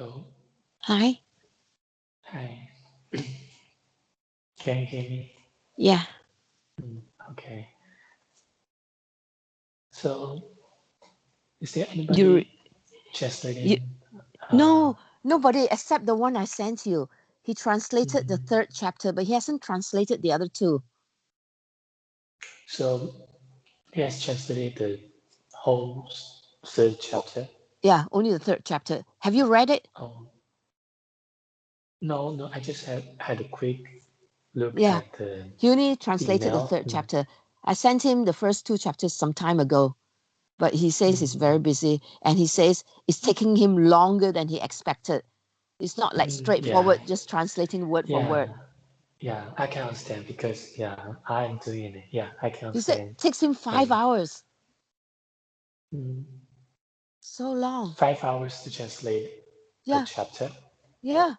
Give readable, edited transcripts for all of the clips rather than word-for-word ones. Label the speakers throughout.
Speaker 1: Hello.
Speaker 2: Hi.
Speaker 1: Hi. Can you hear me?
Speaker 2: Yeah.
Speaker 1: Okay. So, is there
Speaker 2: You,
Speaker 1: anybody
Speaker 2: you,
Speaker 1: translating? Uh,
Speaker 2: no, nobody except the one I sent you. He translated the
Speaker 1: mm,
Speaker 2: third chapter, but he hasn't translated the other two.
Speaker 1: so, he has translated the whole third
Speaker 2: Oh,
Speaker 1: chapter.
Speaker 2: yeah, only the third chapter. Have you read it?
Speaker 1: Oh, no, no. I just had a quick look
Speaker 2: Yeah.
Speaker 1: at the
Speaker 2: He only translated the
Speaker 1: email.
Speaker 2: third chapter. I sent him the first two chapters some time ago, but he says he's very busy and he says it's taking him longer than he expected. It's not like
Speaker 1: Yeah,
Speaker 2: straightforward, just translating word for
Speaker 1: yeah,
Speaker 2: word.
Speaker 1: yeah. I can understand because I'm doing it. Yeah, I can
Speaker 2: He said it
Speaker 1: understand.
Speaker 2: takes him 5 hours.
Speaker 1: Mm,
Speaker 2: So long.
Speaker 1: 5 hours to translate a
Speaker 2: Yeah,
Speaker 1: chapter.
Speaker 2: yeah.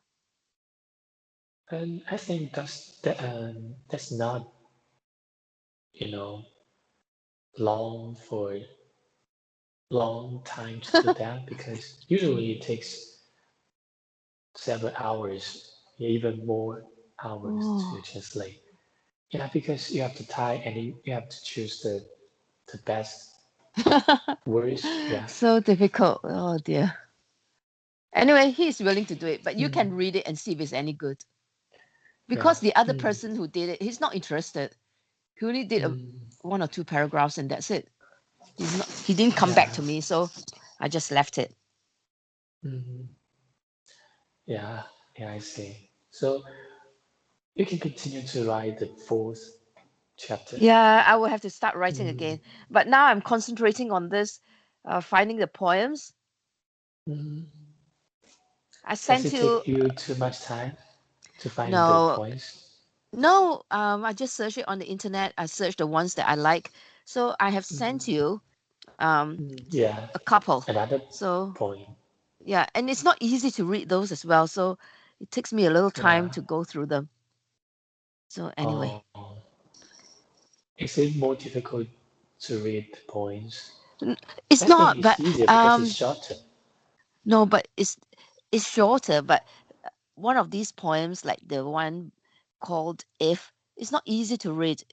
Speaker 1: And I think that's not, you know, long for long time to do that because usually it takes several hours, even more hours to
Speaker 2: Oh.
Speaker 1: translate. Yeah, because you have to tie and you have to choose the best words. Yeah.
Speaker 2: So difficult. Oh dear. Anyway, he's willing to do it, but you can
Speaker 1: Mm,
Speaker 2: read it and see if it's any good.
Speaker 1: yeah.
Speaker 2: Because the other
Speaker 1: Mm,
Speaker 2: person who did it, he's not interested. He only did
Speaker 1: mm,
Speaker 2: one or two paragraphs and that's it. He's not. He didn't come back
Speaker 1: yeah.
Speaker 2: to me, so I just left it.
Speaker 1: Mm, yeah. Yeah, I see. So you can continue to write the fourth chapter.
Speaker 2: Yeah, I will have to start writing
Speaker 1: Mm,
Speaker 2: again. But now I'm concentrating on this, finding the poems.
Speaker 1: mm.
Speaker 2: I
Speaker 1: Does
Speaker 2: sent
Speaker 1: it
Speaker 2: you.
Speaker 1: take you too much time to find the
Speaker 2: No,
Speaker 1: points?
Speaker 2: no. I just searched it on the internet. I searched the ones that I like. So I have sent you um
Speaker 1: Yeah,
Speaker 2: a couple.
Speaker 1: another
Speaker 2: So
Speaker 1: point.
Speaker 2: yeah, and it's not easy to read those as well. So it takes me a little time
Speaker 1: Yeah.
Speaker 2: to go through them. So anyway,
Speaker 1: Oh, is it more difficult to read the points?
Speaker 2: N-
Speaker 1: I
Speaker 2: it's
Speaker 1: think
Speaker 2: not.
Speaker 1: it's
Speaker 2: But
Speaker 1: easier because it's shorter.
Speaker 2: no, but it's shorter. But one of these poems, like the one called "If," it's not easy to read.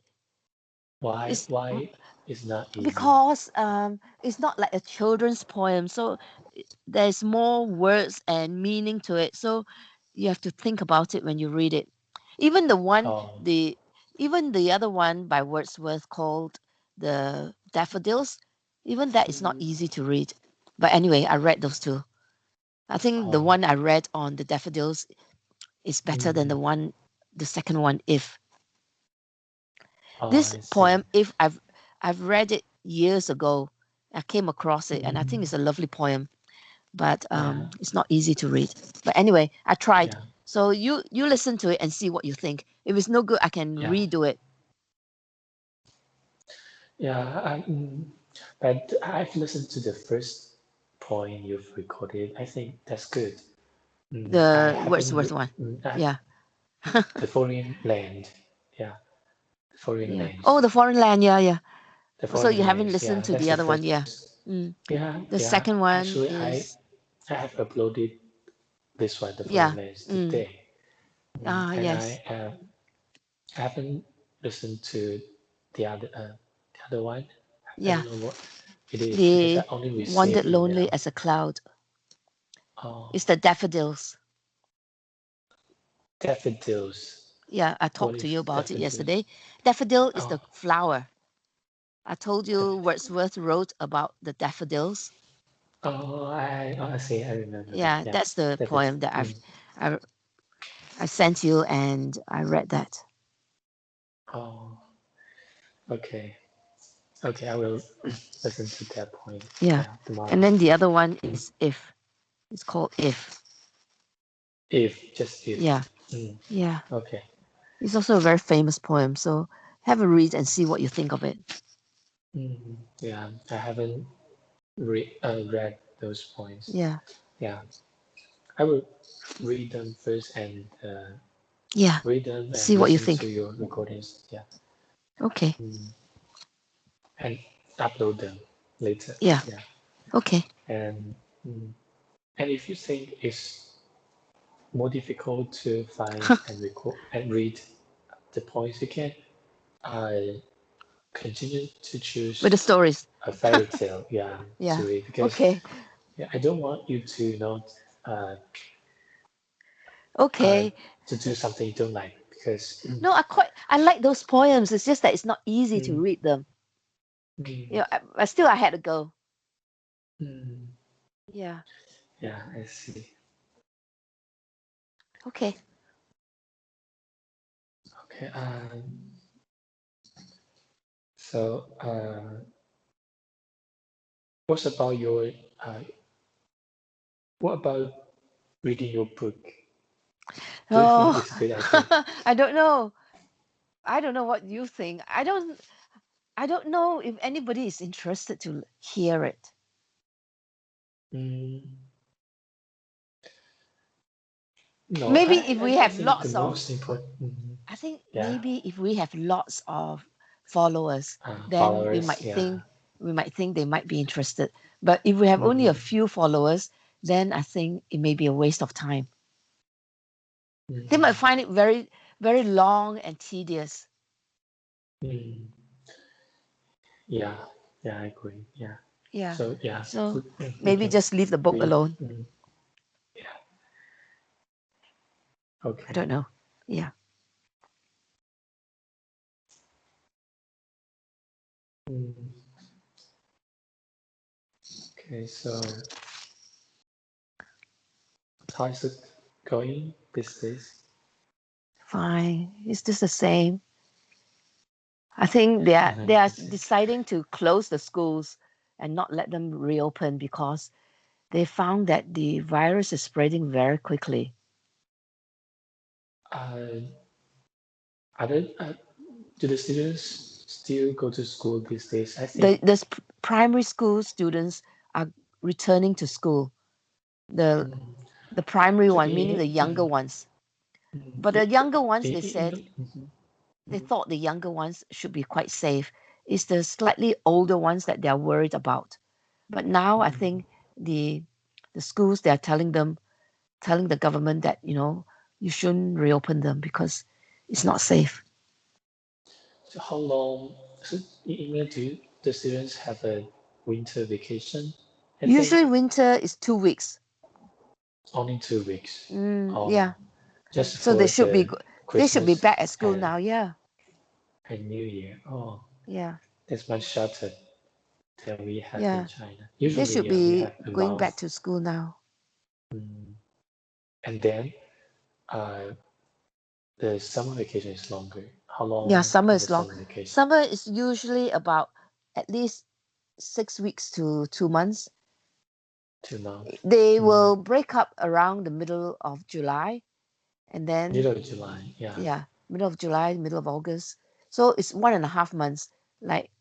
Speaker 1: Why?
Speaker 2: It's
Speaker 1: Why is not easy?
Speaker 2: because it's not like a children's poem, so there's more words and meaning to it. So you have to think about it when you read it. Even the one,
Speaker 1: Oh,
Speaker 2: the even the other one by Wordsworth called the Daffodils, even that is not
Speaker 1: mm,
Speaker 2: easy to read. But anyway, I read those two. I think the
Speaker 1: oh,
Speaker 2: one I read on the Daffodils is better than
Speaker 1: mm,
Speaker 2: the second one. If
Speaker 1: oh,
Speaker 2: this
Speaker 1: I see.
Speaker 2: poem, if I've read it years ago, I came across it, and I think
Speaker 1: Mm,
Speaker 2: it's a lovely poem, but
Speaker 1: yeah,
Speaker 2: it's not easy to read. But anyway, I tried.
Speaker 1: yeah,
Speaker 2: So you listen to it and see what you think. If it's no good, I can
Speaker 1: yeah,
Speaker 2: redo it.
Speaker 1: yeah. But I've listened to the first point you've recorded. I think that's good. I
Speaker 2: The
Speaker 1: haven't.
Speaker 2: Wordsworth one.
Speaker 1: I,
Speaker 2: Yeah.
Speaker 1: the foreign land. Yeah, the foreign
Speaker 2: Yeah.
Speaker 1: lands.
Speaker 2: Oh, the foreign land. Yeah, yeah.
Speaker 1: The
Speaker 2: Oh, so
Speaker 1: foreign
Speaker 2: you haven't
Speaker 1: lands.
Speaker 2: listened
Speaker 1: Yeah,
Speaker 2: to
Speaker 1: that's
Speaker 2: the
Speaker 1: the
Speaker 2: other one?
Speaker 1: first.
Speaker 2: Yeah. Mm.
Speaker 1: Yeah,
Speaker 2: The
Speaker 1: yeah.
Speaker 2: second one
Speaker 1: Actually,
Speaker 2: is
Speaker 1: I have uploaded this one, the foreign
Speaker 2: yeah.
Speaker 1: lands,
Speaker 2: Mm.
Speaker 1: today,
Speaker 2: Ah,
Speaker 1: and
Speaker 2: yes.
Speaker 1: I haven't listened to the other one. I
Speaker 2: Yeah.
Speaker 1: don't know what it is because I
Speaker 2: The
Speaker 1: only
Speaker 2: Wandered
Speaker 1: received
Speaker 2: Lonely
Speaker 1: email.
Speaker 2: as a Cloud.
Speaker 1: Oh,
Speaker 2: It's the daffodils.
Speaker 1: daffodils.
Speaker 2: Yeah, I
Speaker 1: What
Speaker 2: talked to
Speaker 1: is
Speaker 2: you about it
Speaker 1: daffodils?
Speaker 2: yesterday. Daffodil is
Speaker 1: Oh,
Speaker 2: the flower. I told you
Speaker 1: daffodil.
Speaker 2: Wordsworth wrote about the daffodils.
Speaker 1: Oh, I see. I remember that.
Speaker 2: Yeah,
Speaker 1: Yeah,
Speaker 2: that's the
Speaker 1: daffodil.
Speaker 2: poem that I I sent you and I read that.
Speaker 1: Oh, okay. Okay, I will listen to that point.
Speaker 2: Yeah.
Speaker 1: Yeah, tomorrow.
Speaker 2: And then the other one is If. It's called If.
Speaker 1: If, just if.
Speaker 2: Yeah.
Speaker 1: Mm,
Speaker 2: Yeah.
Speaker 1: okay.
Speaker 2: It's also a very famous poem. So have a read and see what you think of it.
Speaker 1: Yeah, I haven't read those points.
Speaker 2: Yeah.
Speaker 1: Yeah, I will read them first and
Speaker 2: Yeah.
Speaker 1: read them and
Speaker 2: See what you
Speaker 1: listen to
Speaker 2: think.
Speaker 1: your recordings. Yeah,
Speaker 2: Okay.
Speaker 1: and upload them later.
Speaker 2: Yeah.
Speaker 1: Yeah,
Speaker 2: Okay.
Speaker 1: and mm, And if you think it's more difficult to find and record and read the points, you can uh, continue to
Speaker 2: With the
Speaker 1: choose
Speaker 2: stories.
Speaker 1: a fairy tale, yeah, to
Speaker 2: Yeah.
Speaker 1: read because
Speaker 2: Okay.
Speaker 1: yeah, I don't want you to not uh, uh,
Speaker 2: Okay.
Speaker 1: to do something you don't like because
Speaker 2: No, I like those poems. It's just that it's not easy to
Speaker 1: mm,
Speaker 2: read them.
Speaker 1: mm,
Speaker 2: Still I had to go.
Speaker 1: mm,
Speaker 2: Yeah.
Speaker 1: yeah, I see.
Speaker 2: Okay.
Speaker 1: Okay, so what's about your uh, what about reading your book? Do you think
Speaker 2: Oh,
Speaker 1: it's a good idea?
Speaker 2: I don't know. I don't know what you think. I don't know if anybody is interested to hear it.
Speaker 1: Mm, no,
Speaker 2: Maybe if we
Speaker 1: I
Speaker 2: have
Speaker 1: think the
Speaker 2: lots of
Speaker 1: most important,
Speaker 2: I think
Speaker 1: yeah,
Speaker 2: maybe if we have lots of followers, then
Speaker 1: followers, yeah,
Speaker 2: we might think they might be interested. But if we have only a
Speaker 1: mm,
Speaker 2: few followers, then I think it may be a waste of time. They might
Speaker 1: mm,
Speaker 2: find it very, very long and tedious.
Speaker 1: mm, yeah, yeah, I agree, yeah.
Speaker 2: Yeah.
Speaker 1: So yeah,
Speaker 2: So
Speaker 1: we
Speaker 2: maybe
Speaker 1: can
Speaker 2: just leave the book
Speaker 1: read,
Speaker 2: alone.
Speaker 1: yeah,
Speaker 2: I don't
Speaker 1: okay.
Speaker 2: know. Yeah.
Speaker 1: Mm, okay, so how is it going these days?
Speaker 2: Fine. It's just the same. I think they are
Speaker 1: I see.
Speaker 2: deciding to close the schools and not let them reopen because they found that the virus is spreading very quickly.
Speaker 1: Uh, are there, do the students still go to school these days? I think.
Speaker 2: Primary school students are returning to school. The
Speaker 1: Mm,
Speaker 2: the primary
Speaker 1: so
Speaker 2: one, meaning the younger ones. But the
Speaker 1: so
Speaker 2: younger ones, they
Speaker 1: in
Speaker 2: said
Speaker 1: the,
Speaker 2: they thought the younger ones should be quite safe. It's the slightly older ones that they are worried about. But now I think the the schools they are telling the government that you shouldn't reopen them because it's not safe.
Speaker 1: so how long? So in England, do the students have a winter vacation? I think
Speaker 2: Usually winter is 2 weeks.
Speaker 1: only 2 weeks.
Speaker 2: Yeah.
Speaker 1: Oh, just
Speaker 2: So
Speaker 1: for the
Speaker 2: they should be
Speaker 1: Christmas
Speaker 2: back at school
Speaker 1: and
Speaker 2: now. Yeah.
Speaker 1: and New Year. Oh,
Speaker 2: Yeah.
Speaker 1: that's much shorter than we have in
Speaker 2: Yeah.
Speaker 1: China.
Speaker 2: They
Speaker 1: Usually,
Speaker 2: should
Speaker 1: yeah, we have
Speaker 2: be
Speaker 1: a
Speaker 2: going
Speaker 1: month,
Speaker 2: back to school now.
Speaker 1: mm, and then uh, the summer vacation is longer. How
Speaker 2: Yeah,
Speaker 1: long
Speaker 2: summer
Speaker 1: is the
Speaker 2: is long.
Speaker 1: summer vacation?
Speaker 2: Summer is usually about at least 6 weeks to 2 months.
Speaker 1: 2 months.
Speaker 2: They
Speaker 1: Mm.
Speaker 2: will break up around the middle of July and then,
Speaker 1: Middle of July. Yeah.
Speaker 2: yeah, middle of July, middle of August. So it's 1.5 months. Like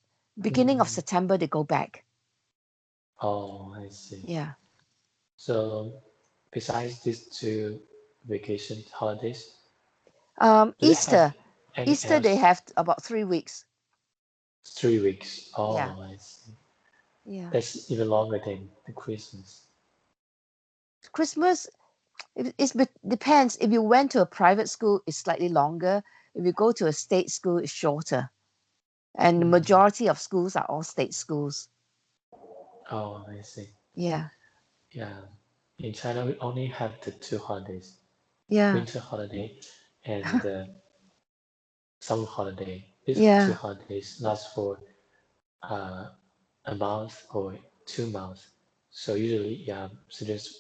Speaker 2: beginning of
Speaker 1: Mm.
Speaker 2: September, they go back.
Speaker 1: Oh, I see.
Speaker 2: Yeah.
Speaker 1: So, besides these two vacation holidays, do they have
Speaker 2: Easter.
Speaker 1: any
Speaker 2: Easter, they
Speaker 1: else?
Speaker 2: have about 3 weeks.
Speaker 1: 3 weeks.
Speaker 2: Yeah.
Speaker 1: Oh, I see.
Speaker 2: Yeah.
Speaker 1: That's even longer than the Christmas.
Speaker 2: Christmas, depends. If you went to a private school, it's slightly longer. If you go to a state school, it's shorter. And the
Speaker 1: Mm.
Speaker 2: majority of schools are all state schools.
Speaker 1: Oh, I see.
Speaker 2: Yeah.
Speaker 1: Yeah. In China, we only have the two holidays,
Speaker 2: Yeah.
Speaker 1: winter holiday and summer holiday. These two
Speaker 2: Yeah.
Speaker 1: holidays last for uh, a month or 2 months. So usually, yeah, students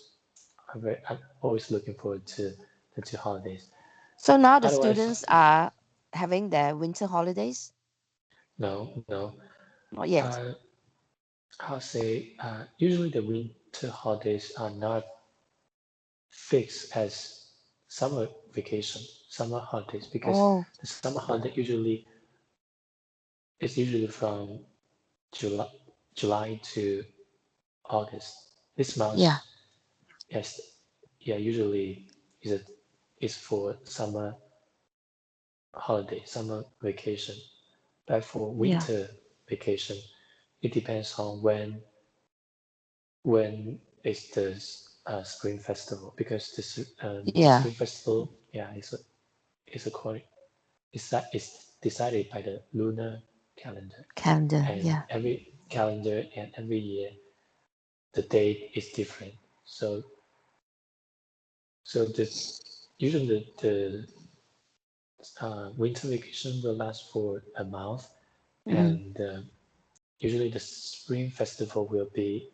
Speaker 1: are always looking forward to the two holidays.
Speaker 2: So now the
Speaker 1: Otherwise,
Speaker 2: students are having their winter holidays?
Speaker 1: no, no.
Speaker 2: Not yet.
Speaker 1: Uh, I'll say usually the winter holidays are not fixed as summer vacation, summer holidays, because
Speaker 2: Oh,
Speaker 1: the summer holiday usually is usually from July, July to August. This month,
Speaker 2: yeah.
Speaker 1: yes, yeah, usually is a, is for summer holiday, summer vacation. But for
Speaker 2: Yeah.
Speaker 1: winter vacation, it depends on when is the Spring Festival, because the
Speaker 2: Yeah.
Speaker 1: Spring Festival, yeah, is according is decided by the lunar calendar,
Speaker 2: Calendar.
Speaker 1: and
Speaker 2: Yeah.
Speaker 1: every calendar and every year the date is different. So so the usually the winter vacation will last for a month,
Speaker 2: Mm.
Speaker 1: and usually the Spring Festival will be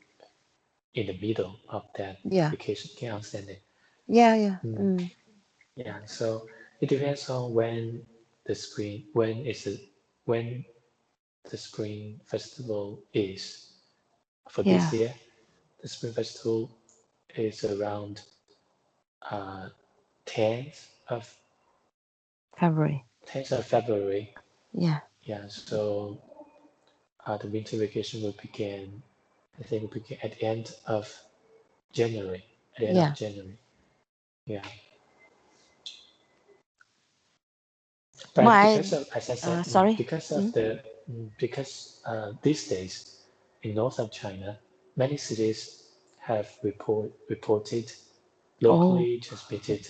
Speaker 1: in the middle of that
Speaker 2: Yeah.
Speaker 1: vacation. Can you understand it?
Speaker 2: Yeah. Yeah.
Speaker 1: Mm,
Speaker 2: Mm.
Speaker 1: yeah. So it depends on when the Spring Festival is. For this
Speaker 2: Yeah.
Speaker 1: year, the Spring Festival is around uh, 10th of
Speaker 2: February.
Speaker 1: 10th of February.
Speaker 2: Yeah.
Speaker 1: Yeah. So the winter vacation will begin. I think will begin at the end of January. At the end of
Speaker 2: Yeah.
Speaker 1: January. Yeah. But
Speaker 2: My.
Speaker 1: because of, as I said,
Speaker 2: Sorry.
Speaker 1: because of
Speaker 2: Mm.
Speaker 1: the because these days in north of China, many cities have reported
Speaker 2: Oh.
Speaker 1: locally transmitted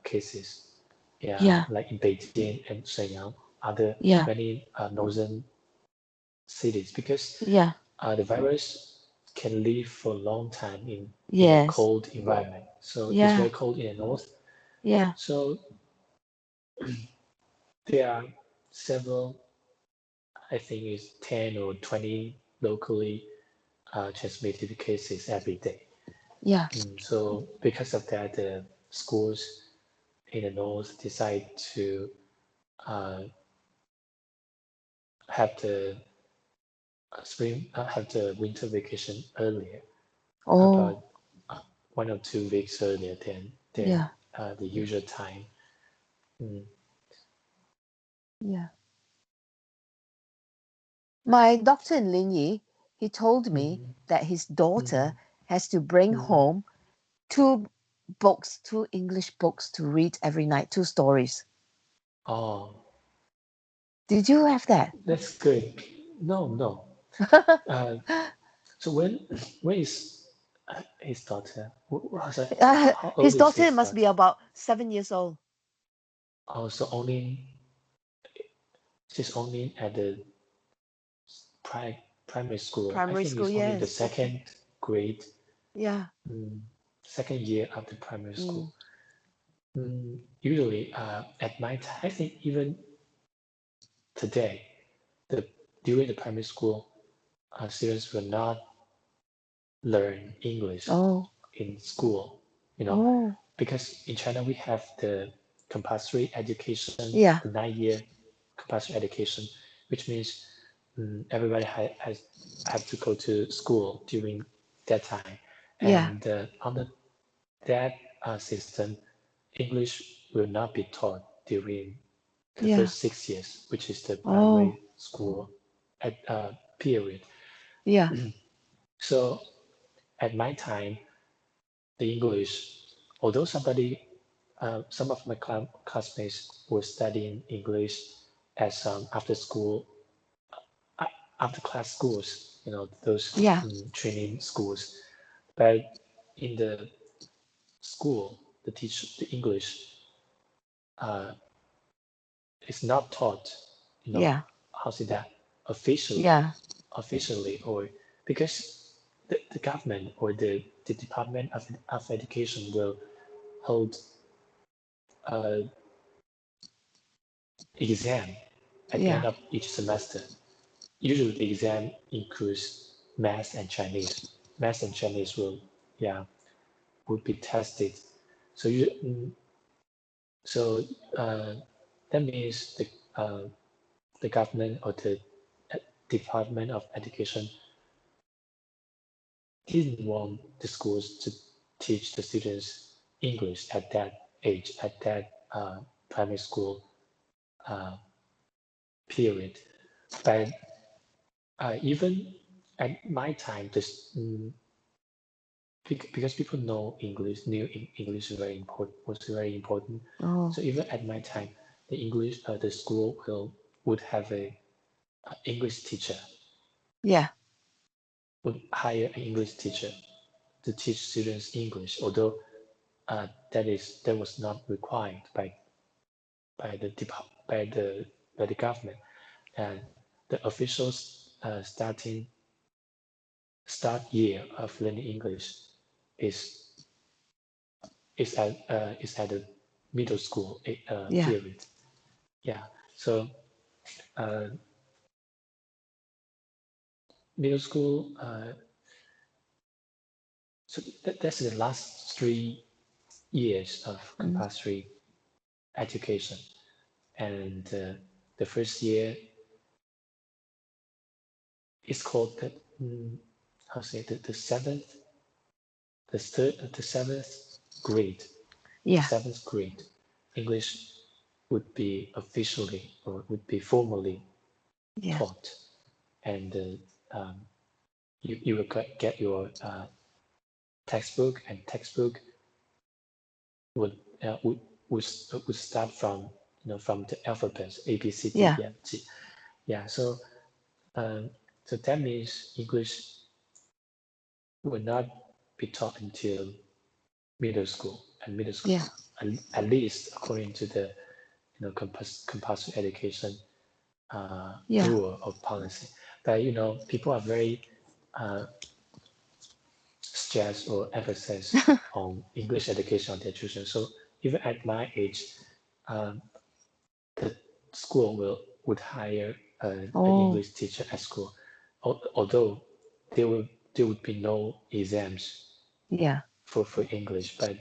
Speaker 1: cases. Yeah,
Speaker 2: Yeah.
Speaker 1: like in Beijing and Shenyang, other
Speaker 2: Yeah.
Speaker 1: many northern cities, because
Speaker 2: Yeah.
Speaker 1: the virus can live for a long time in a
Speaker 2: Yes.
Speaker 1: cold environment. So it's
Speaker 2: Yeah.
Speaker 1: very cold in the north.
Speaker 2: Yeah.
Speaker 1: So there are several, I think it's 10 or 20 locally transmitted cases every day.
Speaker 2: Yeah.
Speaker 1: So because of that, the schools in the north decide to uh, have the have the winter vacation earlier, about
Speaker 2: Oh.
Speaker 1: 1 or 2 weeks earlier than
Speaker 2: Yeah.
Speaker 1: the usual time. Mm,
Speaker 2: Yeah. My doctor in Linyi, he told me
Speaker 1: mhm,
Speaker 2: that his
Speaker 1: mhm,
Speaker 2: daughter has to bring
Speaker 1: mhm.
Speaker 2: home two books, two English books to read every night, two stories.
Speaker 1: Oh,
Speaker 2: Did you have that?
Speaker 1: that's good. No, no. Uh, so when is his daughter? How
Speaker 2: His
Speaker 1: old is
Speaker 2: daughter
Speaker 1: his
Speaker 2: must be
Speaker 1: daughter?
Speaker 2: about 7 years old.
Speaker 1: Oh, so she's only at the primary school. I
Speaker 2: Primary
Speaker 1: think
Speaker 2: school,
Speaker 1: it's only the
Speaker 2: yes.
Speaker 1: second grade,
Speaker 2: Yeah.
Speaker 1: mm, second year of the primary
Speaker 2: Mm.
Speaker 1: school. Usually, at my time, I think even today, the during the primary school, students will not learn English
Speaker 2: Oh.
Speaker 1: in school, you know,
Speaker 2: Oh.
Speaker 1: because in China we have the compulsory education,
Speaker 2: Yeah.
Speaker 1: the 9 year compulsory education, which means everybody has have to go to school during that time,
Speaker 2: Yeah.
Speaker 1: and under that system, English will not be taught during the
Speaker 2: Yeah.
Speaker 1: first 6 years, which is the
Speaker 2: Oh.
Speaker 1: primary school at, period.
Speaker 2: Yeah.
Speaker 1: So at my time, the English, although some of my classmates were studying English as after school, uh, after class schools, those
Speaker 2: Yeah.
Speaker 1: training schools, but in the school, the English uh, is not taught,
Speaker 2: Yeah.
Speaker 1: how's it that officially,
Speaker 2: Yeah.
Speaker 1: or because the government or the Department of Education will hold an exam at the end
Speaker 2: Yeah.
Speaker 1: of each semester. Usually the exam includes math and Chinese. Math and Chinese yeah, would be tested. So so uh, that means the government or the Department of Education didn't want the schools to teach the students English at that age, at that primary school uh, period. But even at my time, because people know English, English is very important, was very important.
Speaker 2: Oh.
Speaker 1: So even at my time, the school would have a English teacher,
Speaker 2: Yeah.
Speaker 1: would hire an English teacher to teach students English, although that was not required by the government, and the official start year of learning English is at the middle school
Speaker 2: Yeah.
Speaker 1: period. Yeah, so middle school. So that's the last 3 years of compulsory education, and the first year is called how say the seventh grade. The
Speaker 2: Yeah.
Speaker 1: seventh grade English would be officially or would be formally
Speaker 2: Yeah.
Speaker 1: taught, and you will get your textbook, and textbook would uh, would, would start from from the alphabet A B C D
Speaker 2: Yeah.
Speaker 1: E F G. Yeah, so so that means English will not be taught until middle school, and middle school
Speaker 2: Yeah.
Speaker 1: at least according to the compulsory education
Speaker 2: Yeah.
Speaker 1: rule or policy. But people are very stressed or emphasis on English education on their children. So even at my age, the school would hire an
Speaker 2: Oh.
Speaker 1: English teacher at school, although there would be no exams
Speaker 2: Yeah.
Speaker 1: for English, but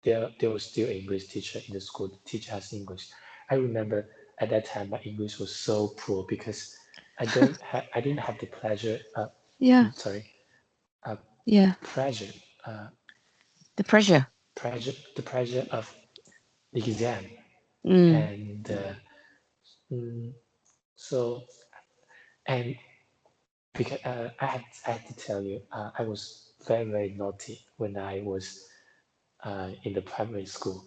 Speaker 1: there was still an English teacher in the school to teach us English. I remember at that time my English was so poor because I didn't have the pleasure
Speaker 2: Yeah.
Speaker 1: sorry
Speaker 2: Yeah.
Speaker 1: pressure
Speaker 2: The pressure.
Speaker 1: the pressure of the exam,
Speaker 2: Mm.
Speaker 1: and so and because I had to tell you I was very naughty when I was in the primary school,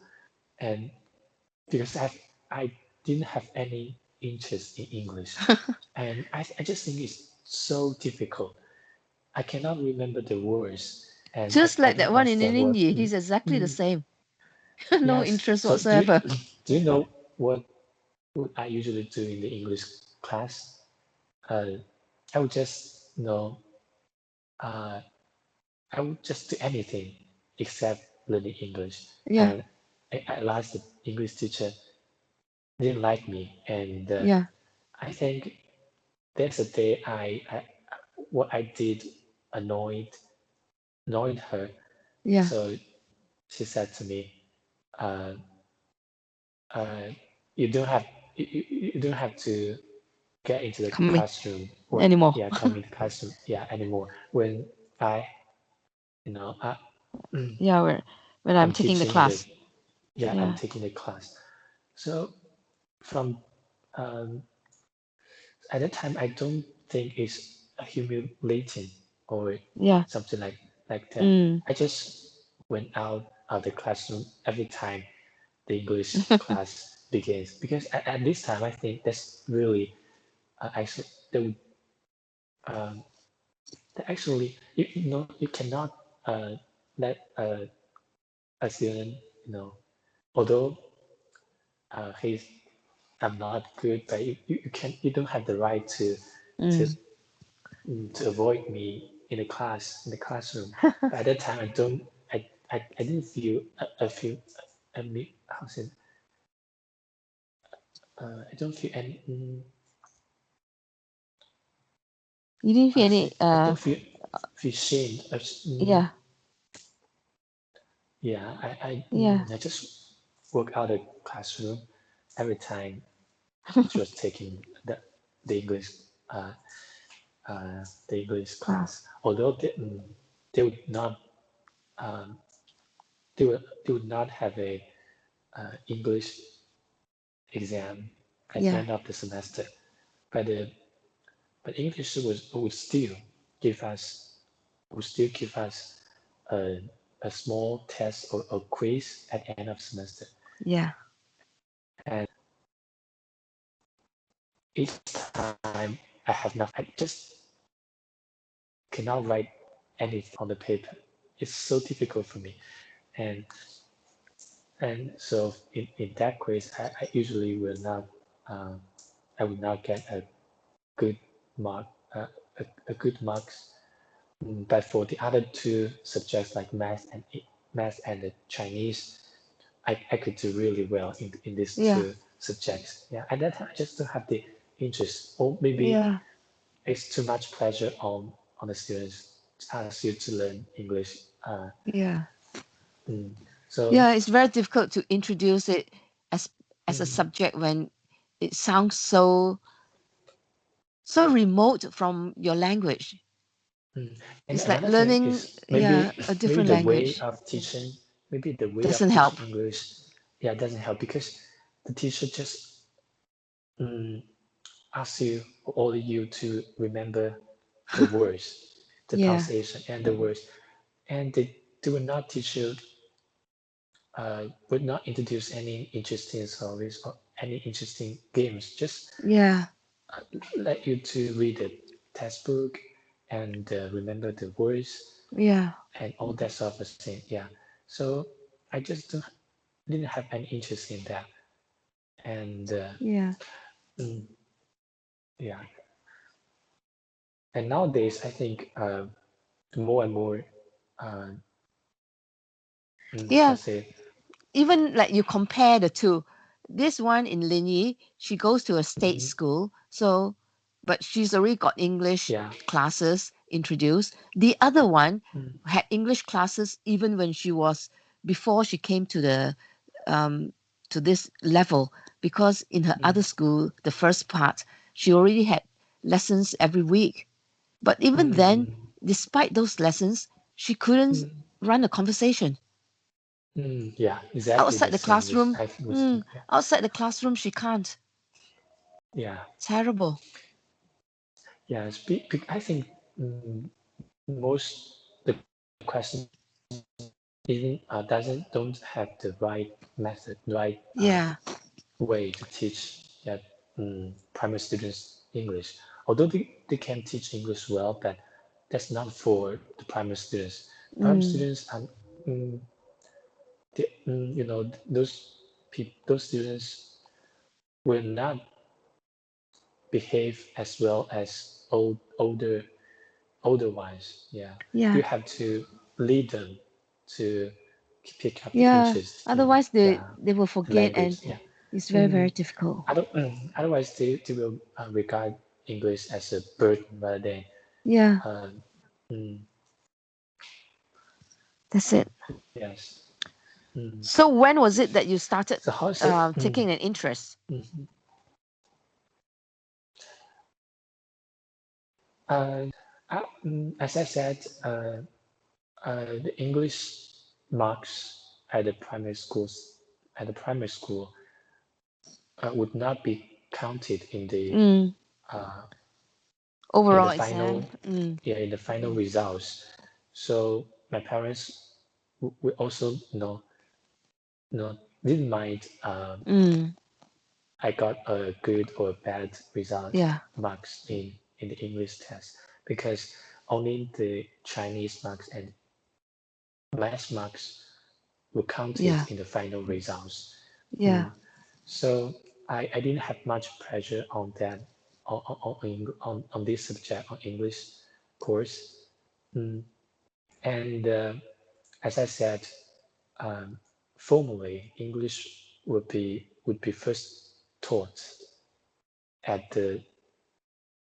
Speaker 1: and because I didn't have any interest in English, and I just think it's so difficult. I cannot remember the words, and
Speaker 2: Just
Speaker 1: I
Speaker 2: like that
Speaker 1: don't
Speaker 2: one in
Speaker 1: understand what.
Speaker 2: India, he's exactly the same. No
Speaker 1: Yes.
Speaker 2: interest
Speaker 1: So
Speaker 2: whatsoever.
Speaker 1: do you know what I usually do in the English class? I would just uh, I would just do anything except learning English,
Speaker 2: Yeah.
Speaker 1: and at last the English teacher didn't like me, and
Speaker 2: Yeah.
Speaker 1: I think that's the day I what I did annoyed her.
Speaker 2: Yeah.
Speaker 1: So she said to me, uh, uh, "You don't have you don't have to get into the
Speaker 2: Come in
Speaker 1: classroom when
Speaker 2: anymore.
Speaker 1: come in the classroom anymore when I you know I,
Speaker 2: Yeah. When I'm
Speaker 1: I'm
Speaker 2: taking the
Speaker 1: teaching the
Speaker 2: class.
Speaker 1: I'm
Speaker 2: Yeah.
Speaker 1: taking the class." So from um, at that time, I don't think it's humiliating or
Speaker 2: Yeah.
Speaker 1: something like that.
Speaker 2: Mm.
Speaker 1: I just went out of the classroom every time the English class begins, because at this time I think that's really actually they would that actually you cannot let a student although he's I'm not good, but you don't have the right to
Speaker 2: Mm.
Speaker 1: to avoid me in the classroom. But at that time, I didn't feel a feel a me how's it I don't feel any
Speaker 2: You didn't feel
Speaker 1: how's
Speaker 2: any
Speaker 1: it I don't feel shame.
Speaker 2: yeah.
Speaker 1: Yeah,
Speaker 2: Yeah.
Speaker 1: I just walk out of the classroom every time she was taking the English uh, the English
Speaker 2: Oh.
Speaker 1: class. Although they would not um, they would not have a English exam at the
Speaker 2: Yeah.
Speaker 1: end of the semester, but English would still give us a small test or a quiz at the end of semester,
Speaker 2: Yeah.
Speaker 1: and each time I have nothing, I just cannot write anything on the paper. it's so difficult for me. And so in that case, I usually will not, uh, I will not get a good mark, a good marks. But for the other two subjects like math and the Chinese, I could do really well in these
Speaker 2: Yeah.
Speaker 1: two subjects. Yeah, at that time I just don't have the interest, or maybe
Speaker 2: Yeah.
Speaker 1: it's too much pressure on the students to ask you to learn English.
Speaker 2: Yeah.
Speaker 1: Mm, so
Speaker 2: Yeah, it's very difficult to introduce it as a
Speaker 1: mm,
Speaker 2: subject when it sounds so remote from your language.
Speaker 1: mm. And
Speaker 2: It's like
Speaker 1: another thing
Speaker 2: learning,
Speaker 1: is
Speaker 2: yeah, a
Speaker 1: maybe
Speaker 2: different
Speaker 1: the way
Speaker 2: language.
Speaker 1: of teaching, maybe the way of
Speaker 2: Doesn't help.
Speaker 1: teaching English, yeah, doesn't help because the teacher just mm, asks you or order you to remember the words, the
Speaker 2: Yeah.
Speaker 1: pronunciation, and the words, and they do not teach you, would not introduce any interesting stories or any interesting games. Just
Speaker 2: Yeah.
Speaker 1: let you to read the textbook and remember the words
Speaker 2: Yeah.
Speaker 1: and all that sort of thing. Yeah. So I just didn't have any interest in that. And
Speaker 2: Yeah.
Speaker 1: mm, yeah. And nowadays, I think more and more, uh, how
Speaker 2: Yeah.
Speaker 1: say,
Speaker 2: Even like you compare the two. This one in Linyi, she goes to a state
Speaker 1: mm,
Speaker 2: school, so but she's already got English
Speaker 1: yeah,
Speaker 2: classes introduced. The other one
Speaker 1: mm,
Speaker 2: had English classes even when she was before she came um, to this level, because in her other
Speaker 1: mm,
Speaker 2: school, the first part, she already had lessons every week. But even
Speaker 1: mm,
Speaker 2: then,
Speaker 1: mm,
Speaker 2: despite those lessons, she couldn't
Speaker 1: mm,
Speaker 2: run a conversation
Speaker 1: yeah, exactly
Speaker 2: outside
Speaker 1: the
Speaker 2: the
Speaker 1: same with
Speaker 2: classroom.
Speaker 1: I was yeah,
Speaker 2: Outside the classroom, she can't.
Speaker 1: yeah,
Speaker 2: Terrible.
Speaker 1: yeah. I think most the question isn't don't have the right method, right
Speaker 2: Yeah.
Speaker 1: way to teach yeah, primary students English. Although they can teach English well, but that's not for the primary students. Primary
Speaker 2: Mm,
Speaker 1: students are, mm, those students will not behave as well as older ones. Yeah, you
Speaker 2: yeah.
Speaker 1: have to lead them to pick up the
Speaker 2: Yeah.
Speaker 1: interest in
Speaker 2: Otherwise, they
Speaker 1: yeah
Speaker 2: they will forget,
Speaker 1: language.
Speaker 2: and
Speaker 1: Yeah.
Speaker 2: it's very very
Speaker 1: Mm,
Speaker 2: difficult.
Speaker 1: otherwise, they will regard English as a burden rather than
Speaker 2: Yeah.
Speaker 1: uh, mm,
Speaker 2: That's it.
Speaker 1: yes. Mm.
Speaker 2: So when was it that you started
Speaker 1: So how is it?
Speaker 2: taking an interest?
Speaker 1: Mm. Uh, as I said, the English marks at the primary schools at the primary school would not be counted
Speaker 2: Mm,
Speaker 1: uh, in the
Speaker 2: overall exam.
Speaker 1: final yeah in the final results. So my parents would also didn't mind
Speaker 2: Mm,
Speaker 1: I got a good or bad result
Speaker 2: yeah.
Speaker 1: marks in the English test because only the Chinese marks and math marks were counted
Speaker 2: Yeah.
Speaker 1: in the final results.
Speaker 2: Yeah.
Speaker 1: Mm. So I didn't have much pressure on that on this subject on English course. Mm. And as I said, um, formally English would be first taught at the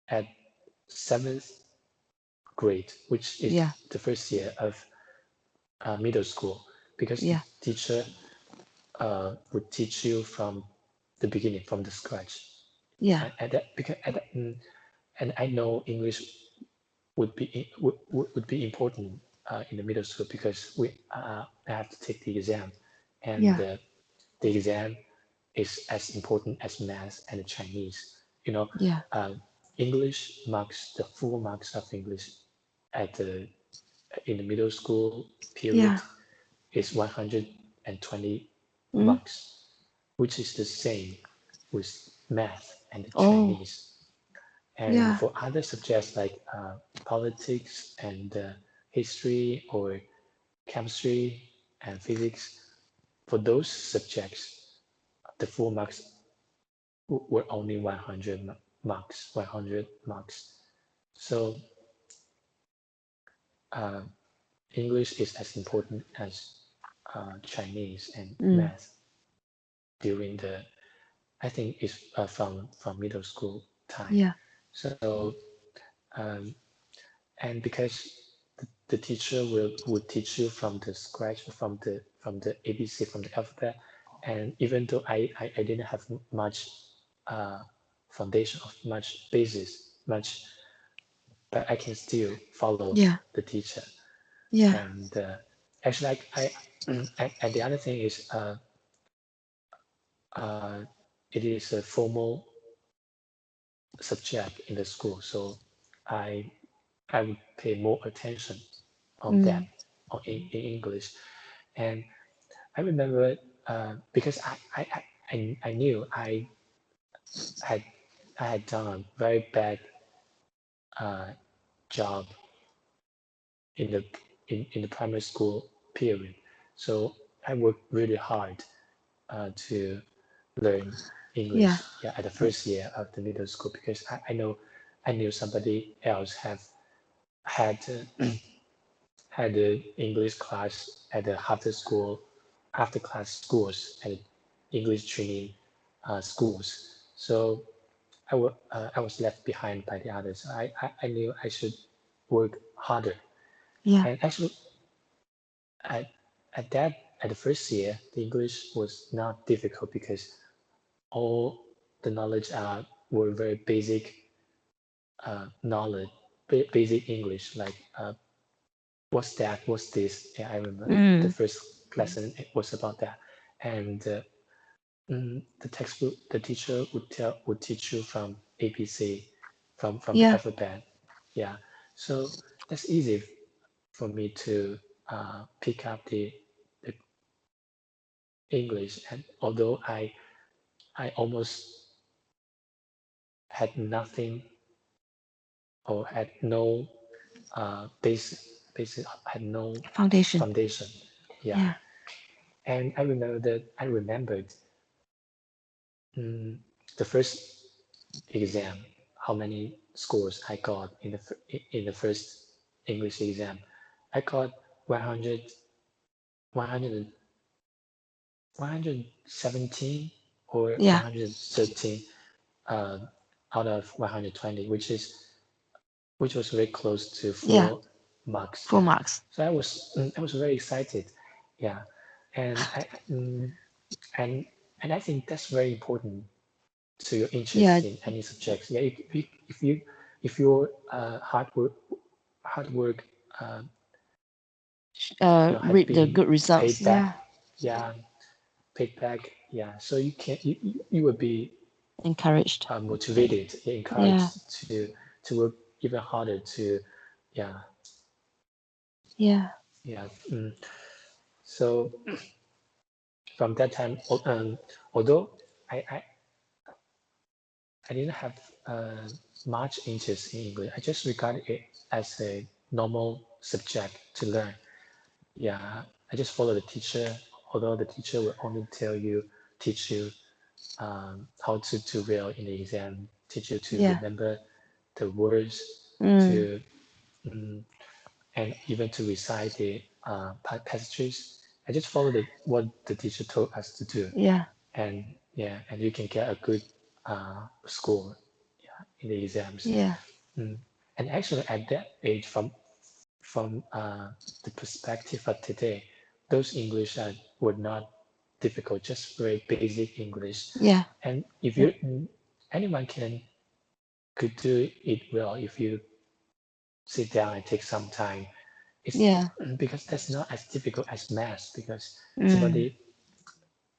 Speaker 1: at seventh grade, which is
Speaker 2: Yeah.
Speaker 1: the first year of middle school, because the
Speaker 2: Yeah.
Speaker 1: teacher would teach you from the beginning, from the scratch.
Speaker 2: Yeah.
Speaker 1: And I know English would be important in the middle school because I have to take the exam, and
Speaker 2: Yeah.
Speaker 1: the exam is as important as math and Chinese. You know,
Speaker 2: Yeah.
Speaker 1: uh, English marks the full marks of English at the in the middle school period
Speaker 2: Yeah.
Speaker 1: is 120
Speaker 2: Mm,
Speaker 1: marks, which is the same with math and
Speaker 2: oh.
Speaker 1: Chinese. And
Speaker 2: Yeah.
Speaker 1: for other subjects like politics and history or chemistry and physics, for those subjects, the full marks were only 100 marks, 100 marks. So uh, English is as important as Chinese and math during the, I think it's from middle school time.
Speaker 2: Yeah.
Speaker 1: So um, and because the teacher would teach you from the scratch, from the ABC, from the alphabet, and even though I didn't have much foundation of much basis, much, but I can still follow
Speaker 2: Yeah.
Speaker 1: the teacher.
Speaker 2: Yeah.
Speaker 1: And actually, and the other thing is, it is a formal subject in the school, so I I would pay more attention on that, in English. And I remember, because I knew had I had done a very bad job in the primary school period, so I worked really hard to learn
Speaker 2: Yeah.
Speaker 1: English, yeah, at the first year of the middle school, because I knew somebody else have had had the English class at the after class schools, at English training schools. So I was left behind by the others. I knew I should work harder.
Speaker 2: Yeah.
Speaker 1: And actually, at, at the first year, the English was not difficult because all the knowledge were very basic knowledge, basic English, like what's that, what's this. Yeah, I remember the first lesson it was about that. And the textbook, the teacher would teach you from ABC, from the
Speaker 2: Yeah.
Speaker 1: alphabet. Yeah, so that's easy for me to pick up the English. And although I almost had nothing, or had no basic, had no
Speaker 2: Foundation.
Speaker 1: foundation. Yeah,
Speaker 2: Yeah.
Speaker 1: and I remembered the first exam, how many scores I got in the first English exam. I got 100, 100, 117 or
Speaker 2: Yeah.
Speaker 1: 113 uh, out of 120, which was very close to
Speaker 2: Yeah.
Speaker 1: 4 marks.
Speaker 2: Full
Speaker 1: Yeah,
Speaker 2: marks.
Speaker 1: so I was very excited. Yeah, and and I think that's very important to your
Speaker 2: Yeah.
Speaker 1: interest in any subjects. Yeah, if your hard work, uh, had
Speaker 2: Reap the
Speaker 1: been
Speaker 2: good results.
Speaker 1: paid back,
Speaker 2: Yeah.
Speaker 1: yeah, paid back, yeah. So you will be
Speaker 2: Encouraged.
Speaker 1: motivated,
Speaker 2: Yeah.
Speaker 1: encouraged to work even harder to, yeah,
Speaker 2: Yeah.
Speaker 1: yeah. So from that time, although I, I I didn't have much interest in English. I just regarded it as a normal subject to learn. Yeah, I just follow the teacher, although the teacher will only teach you how to do well in the exam, teach you to
Speaker 2: Yeah.
Speaker 1: remember the words,
Speaker 2: Mm.
Speaker 1: to and even to recite the passages. I just followed what the teacher told us to do,
Speaker 2: Yeah.
Speaker 1: and yeah, and you can get a good score, yeah, in the exams.
Speaker 2: Yeah.
Speaker 1: And actually, at that age, from the perspective of today, those English were not difficult, just very basic English.
Speaker 2: Yeah.
Speaker 1: And if anyone could do it well if you sit down and take some time. It's
Speaker 2: Yeah.
Speaker 1: because that's not as difficult as math, because
Speaker 2: Mm.
Speaker 1: somebody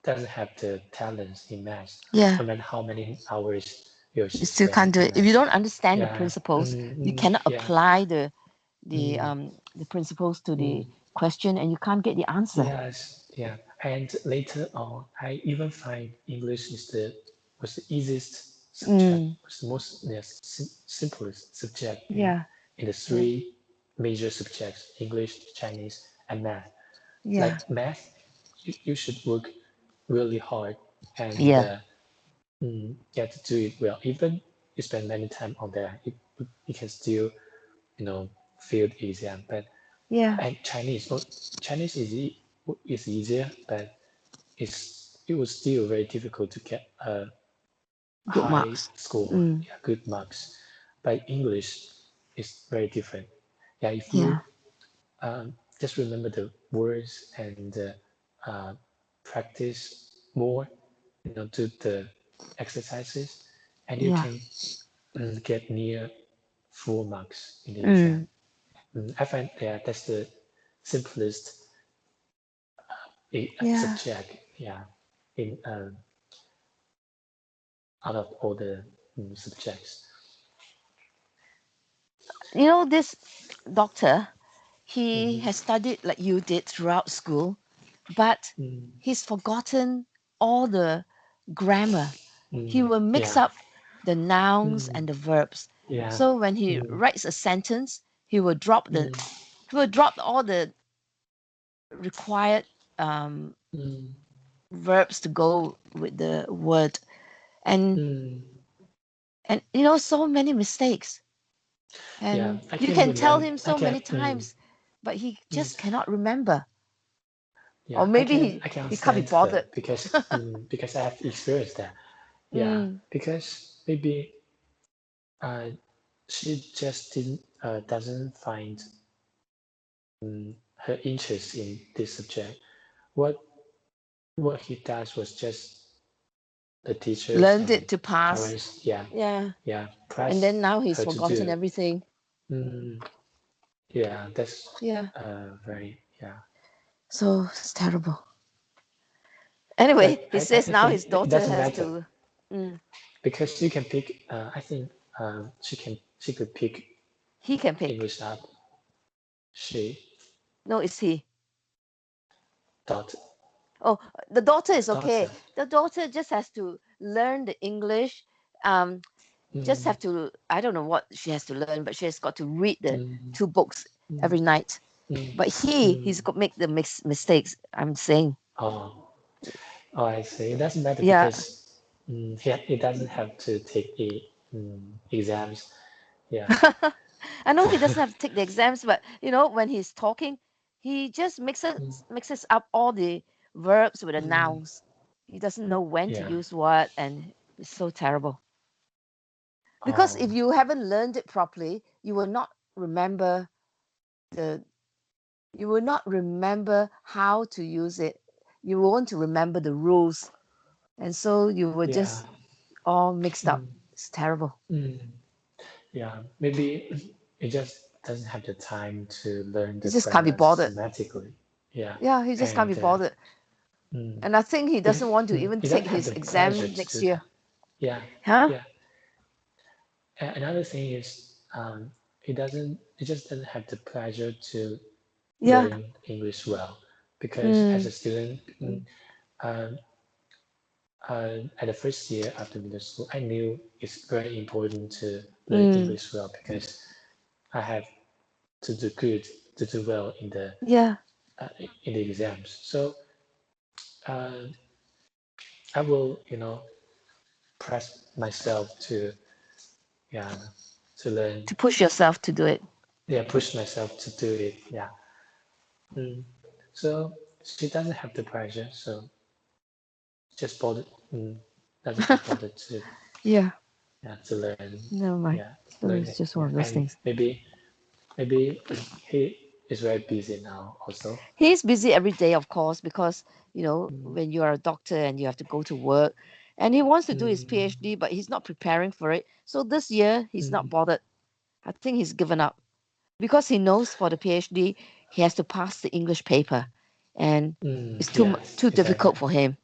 Speaker 1: doesn't have the talents in math,
Speaker 2: Yeah.
Speaker 1: no matter how many hours you
Speaker 2: You
Speaker 1: should
Speaker 2: still
Speaker 1: spend
Speaker 2: can't do
Speaker 1: in
Speaker 2: it if you
Speaker 1: math.
Speaker 2: don't understand the
Speaker 1: Yeah,
Speaker 2: principles. You cannot
Speaker 1: yeah,
Speaker 2: apply
Speaker 1: mm,
Speaker 2: the principles to the
Speaker 1: mm,
Speaker 2: question, and you can't get the answer.
Speaker 1: yes, yeah. And later on, I even find English was the easiest subject,
Speaker 2: Mm.
Speaker 1: was the most, yes, simplest subject
Speaker 2: Yeah.
Speaker 1: in the three major subjects: English, Chinese, and math.
Speaker 2: Yeah.
Speaker 1: Like math, you should work really hard and
Speaker 2: Yeah.
Speaker 1: get to do it well. Even you spend many time on that, you can still, fail the exam. But
Speaker 2: Yeah.
Speaker 1: and Chinese is easier, but it was still very difficult to get a
Speaker 2: Good
Speaker 1: high
Speaker 2: marks.
Speaker 1: score,
Speaker 2: Mm.
Speaker 1: yeah, good marks. But English is very different. Yeah, if you
Speaker 2: Yeah.
Speaker 1: just remember the words and practice more, do the exercises, and you
Speaker 2: Yeah.
Speaker 1: can get near full marks in the exam.
Speaker 2: Mm.
Speaker 1: I find that's the simplest
Speaker 2: Yeah.
Speaker 1: subject, yeah, in out of all the subjects.
Speaker 2: You know, this doctor, he
Speaker 1: Mm-hmm.
Speaker 2: has studied like you did throughout school, but
Speaker 1: Mm,
Speaker 2: he's forgotten all the grammar. He will mix
Speaker 1: yeah.
Speaker 2: up the nouns
Speaker 1: Mm,
Speaker 2: and the verbs.
Speaker 1: yeah.
Speaker 2: So when he
Speaker 1: Mm,
Speaker 2: writes a sentence, he will drop all the required um,
Speaker 1: mm,
Speaker 2: verbs to go with the word, and
Speaker 1: mm.
Speaker 2: so many mistakes.
Speaker 1: Yeah,
Speaker 2: And
Speaker 1: I
Speaker 2: you
Speaker 1: can
Speaker 2: can tell
Speaker 1: remember.
Speaker 2: him
Speaker 1: I
Speaker 2: so
Speaker 1: can.
Speaker 2: many times, but he
Speaker 1: Mm,
Speaker 2: just cannot remember. Or
Speaker 1: yeah, I
Speaker 2: maybe
Speaker 1: can.
Speaker 2: he,
Speaker 1: I can
Speaker 2: he can't be
Speaker 1: understand her
Speaker 2: bothered.
Speaker 1: because I have experienced that. Yeah,
Speaker 2: Mm,
Speaker 1: because maybe uh, she just doesn't find her interest in this subject. What what he does was just the teachers
Speaker 2: learned
Speaker 1: and
Speaker 2: it to pass.
Speaker 1: parents, yeah,
Speaker 2: Yeah.
Speaker 1: yeah,
Speaker 2: And then
Speaker 1: press
Speaker 2: now he's
Speaker 1: her to do
Speaker 2: forgotten
Speaker 1: it.
Speaker 2: everything.
Speaker 1: Mm, yeah, that's
Speaker 2: Yeah.
Speaker 1: very, yeah.
Speaker 2: So it's terrible. Anyway,
Speaker 1: But
Speaker 2: he
Speaker 1: I
Speaker 2: says now
Speaker 1: think
Speaker 2: his
Speaker 1: it
Speaker 2: daughter
Speaker 1: doesn't
Speaker 2: has
Speaker 1: matter
Speaker 2: to. Mm,
Speaker 1: because you can pick. I think she could pick
Speaker 2: he can pick.
Speaker 1: English up. She
Speaker 2: No, it's he.
Speaker 1: daughter
Speaker 2: Oh, the daughter is okay.
Speaker 1: daughter.
Speaker 2: The daughter just has to learn the English. Um, just
Speaker 1: Mm,
Speaker 2: have to. I don't know what she has to learn, but she has got to read the
Speaker 1: mm,
Speaker 2: 2 books
Speaker 1: mm,
Speaker 2: every night.
Speaker 1: mm,
Speaker 2: But he's
Speaker 1: mm.
Speaker 2: got make the mistakes. I'm saying.
Speaker 1: Oh, oh, I see. It doesn't matter
Speaker 2: Yeah.
Speaker 1: because he doesn't have to take exams. Yeah.
Speaker 2: I know he doesn't have to take the exams, but when he's talking, he just
Speaker 1: Mm,
Speaker 2: mixes up all the verbs with the
Speaker 1: mm,
Speaker 2: nouns. He doesn't know when to
Speaker 1: yeah.
Speaker 2: use what, and it's so terrible. Because
Speaker 1: Oh,
Speaker 2: if you haven't learned it properly, you will not remember the you will not remember how to use it. You won't remember the rules, and so you will
Speaker 1: yeah.
Speaker 2: just all mixed up.
Speaker 1: Mm,
Speaker 2: It's terrible.
Speaker 1: mm, yeah. Maybe it just doesn't have the time to learn
Speaker 2: He
Speaker 1: the
Speaker 2: just can't be
Speaker 1: grammar
Speaker 2: bothered.
Speaker 1: systematically. Yeah.
Speaker 2: Yeah, he just can't be
Speaker 1: And
Speaker 2: bothered.
Speaker 1: mm,
Speaker 2: And I think he
Speaker 1: it,
Speaker 2: doesn't want to even
Speaker 1: he
Speaker 2: take
Speaker 1: doesn't have
Speaker 2: his
Speaker 1: the pleasure
Speaker 2: exam
Speaker 1: to
Speaker 2: next
Speaker 1: do
Speaker 2: year.
Speaker 1: that. Yeah.
Speaker 2: Huh?
Speaker 1: Yeah. Another thing is he just doesn't have the pleasure to
Speaker 2: Yeah.
Speaker 1: learn English well because as
Speaker 2: Mm,
Speaker 1: a student, um, at the first year after middle school, I knew it's very important to learn
Speaker 2: mm,
Speaker 1: English well because I have to do good, to do well
Speaker 2: yeah.
Speaker 1: in the exams. So uh, I will, press myself to yeah to learn,
Speaker 2: To push yourself to do it.
Speaker 1: yeah, push myself to do it. Yeah. Mm. So she doesn't have the pressure, so just bothered, doesn't get bothered to
Speaker 2: Yeah.
Speaker 1: yeah to learn,
Speaker 2: Never mind.
Speaker 1: yeah,
Speaker 2: So
Speaker 1: learn
Speaker 2: it's
Speaker 1: it.
Speaker 2: just one
Speaker 1: Yeah,
Speaker 2: of those
Speaker 1: and
Speaker 2: things.
Speaker 1: maybe he is very busy now also.
Speaker 2: He's busy every day, of course, because
Speaker 1: Mm,
Speaker 2: when you are a doctor and you have to go to work, and he wants to do his
Speaker 1: mm,
Speaker 2: PhD, but he's not preparing for it. So this year he's not
Speaker 1: mm,
Speaker 2: bothered. I think he's given up because he knows for the PhD he has to pass the English paper, and it's
Speaker 1: yes,
Speaker 2: too
Speaker 1: exactly.
Speaker 2: difficult for him.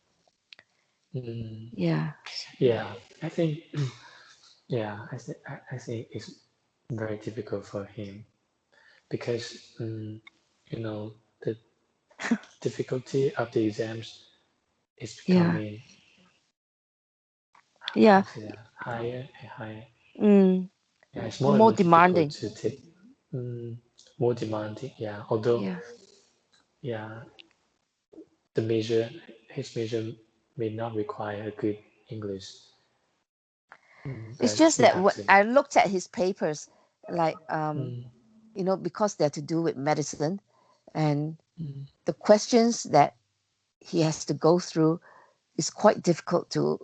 Speaker 1: Mm,
Speaker 2: Yeah.
Speaker 1: yeah, I think yeah, I think it's very difficult for him because the difficulty of the exams is
Speaker 2: Yeah.
Speaker 1: becoming how
Speaker 2: Yeah.
Speaker 1: to say that, higher and higher.
Speaker 2: Mm,
Speaker 1: Yeah, it's more and
Speaker 2: more
Speaker 1: more difficult
Speaker 2: demanding.
Speaker 1: to take, more demanding. Yeah, although
Speaker 2: Yeah.
Speaker 1: yeah, his major may not require a good English,
Speaker 2: It's
Speaker 1: but
Speaker 2: just
Speaker 1: you
Speaker 2: that
Speaker 1: have
Speaker 2: what
Speaker 1: to.
Speaker 2: I looked at his papers, like
Speaker 1: Mm,
Speaker 2: because they're to do with medicine, and
Speaker 1: mm,
Speaker 2: the questions that he has to go through is quite difficult to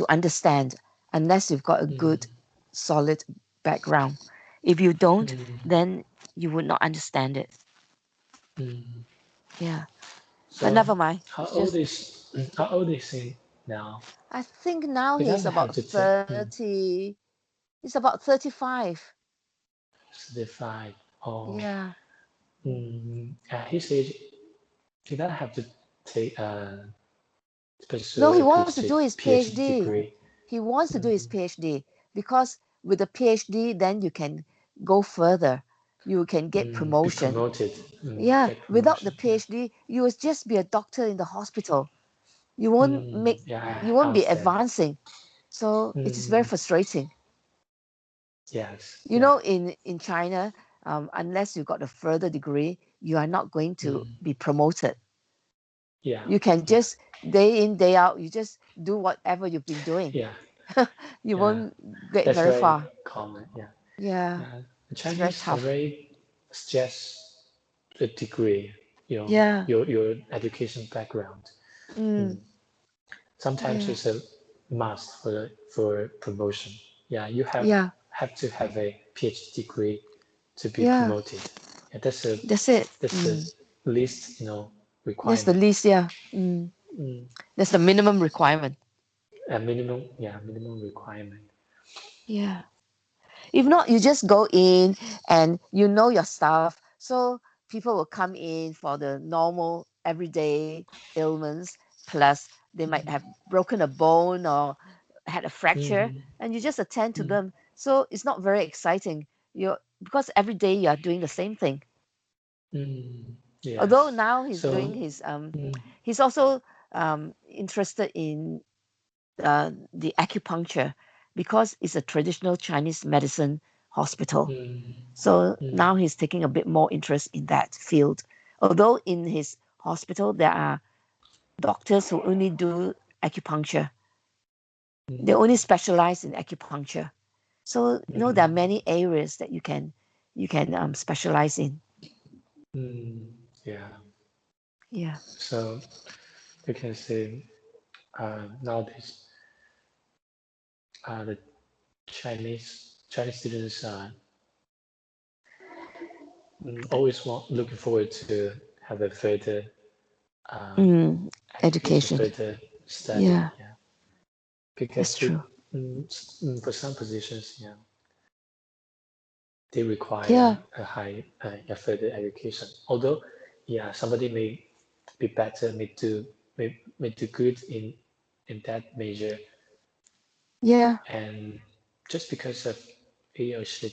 Speaker 2: understand unless you've got a good,
Speaker 1: mm,
Speaker 2: solid background. If you don't,
Speaker 1: mm,
Speaker 2: then you would not understand it.
Speaker 1: mm.
Speaker 2: Yeah, but
Speaker 1: So
Speaker 2: never mind.
Speaker 1: how
Speaker 2: It's
Speaker 1: old
Speaker 2: just
Speaker 1: is how old is he now?
Speaker 2: I think now
Speaker 1: He
Speaker 2: he's
Speaker 1: doesn't have
Speaker 2: about
Speaker 1: to take
Speaker 2: 30. He's about 35.
Speaker 1: 35. Oh,
Speaker 2: Yeah.
Speaker 1: at his age, he doesn't have to take
Speaker 2: No,
Speaker 1: pursue
Speaker 2: he
Speaker 1: a
Speaker 2: wants to do his
Speaker 1: PhD
Speaker 2: PhD.
Speaker 1: degree.
Speaker 2: He wants to do his
Speaker 1: Mm,
Speaker 2: PhD because with the PhD, then you can go further. You can get
Speaker 1: be
Speaker 2: promotion.
Speaker 1: promoted.
Speaker 2: Yeah,
Speaker 1: Get
Speaker 2: without the
Speaker 1: promotion. Yeah.
Speaker 2: PhD, you will just be a doctor in the hospital. You won't make,
Speaker 1: Yeah,
Speaker 2: you
Speaker 1: I
Speaker 2: won't be
Speaker 1: understand.
Speaker 2: advancing. So it is very
Speaker 1: Mm,
Speaker 2: frustrating.
Speaker 1: yes.
Speaker 2: You
Speaker 1: Yeah.
Speaker 2: know, in China, unless you got a further degree, you are not going to
Speaker 1: Mm,
Speaker 2: be promoted.
Speaker 1: yeah.
Speaker 2: You can
Speaker 1: Yeah.
Speaker 2: just day in, day out, you just do whatever you've been doing.
Speaker 1: Yeah.
Speaker 2: You
Speaker 1: Yeah.
Speaker 2: won't get
Speaker 1: That's
Speaker 2: very
Speaker 1: very
Speaker 2: far.
Speaker 1: common. Yeah.
Speaker 2: Yeah,
Speaker 1: Yeah. The
Speaker 2: it's very
Speaker 1: Chinese are
Speaker 2: tough.
Speaker 1: very stress a degree.
Speaker 2: Yeah.
Speaker 1: Your education background.
Speaker 2: Mm,
Speaker 1: Mm. Sometimes
Speaker 2: yeah.
Speaker 1: it's a must for promotion. Yeah, you
Speaker 2: Yeah.
Speaker 1: have to have a PhD degree to be
Speaker 2: Yeah.
Speaker 1: promoted. Yeah, that's a
Speaker 2: That's it.
Speaker 1: that's the least
Speaker 2: That's the
Speaker 1: requirement.
Speaker 2: least, yeah.
Speaker 1: Mm.
Speaker 2: That's the minimum requirement.
Speaker 1: Minimum requirement.
Speaker 2: Yeah. If not, you just go in and you know your stuff. So people will come in for the normal everyday ailments, plus they might have broken a bone or had a fracture,
Speaker 1: Mm-hmm.
Speaker 2: and you just attend to
Speaker 1: Mm.
Speaker 2: them. So it's not very exciting. You because every day you are doing the same thing.
Speaker 1: Mm.
Speaker 2: Although
Speaker 1: Yes.
Speaker 2: now he's doing
Speaker 1: So,
Speaker 2: his
Speaker 1: mm,
Speaker 2: he's also interested in the acupuncture because it's a traditional Chinese medicine hospital.
Speaker 1: mm,
Speaker 2: So
Speaker 1: mm,
Speaker 2: now he's taking a bit more interest in that field. Although in his hospital there are doctors who only do acupuncture. They
Speaker 1: mm,
Speaker 2: only specialize in acupuncture. So there are
Speaker 1: mm,
Speaker 2: many areas that you can specialize in.
Speaker 1: yeah.
Speaker 2: Yeah.
Speaker 1: So you can say nowadays the Chinese students always looking forward to have a further uh,
Speaker 2: Mm,
Speaker 1: education,
Speaker 2: education.
Speaker 1: further study.
Speaker 2: Yeah,
Speaker 1: Yeah,
Speaker 2: that's
Speaker 1: because
Speaker 2: true.
Speaker 1: for some positions, yeah, they require
Speaker 2: Yeah.
Speaker 1: a further education. Although, yeah, somebody may be better, may do good in that major,
Speaker 2: Yeah.
Speaker 1: and just because of he or she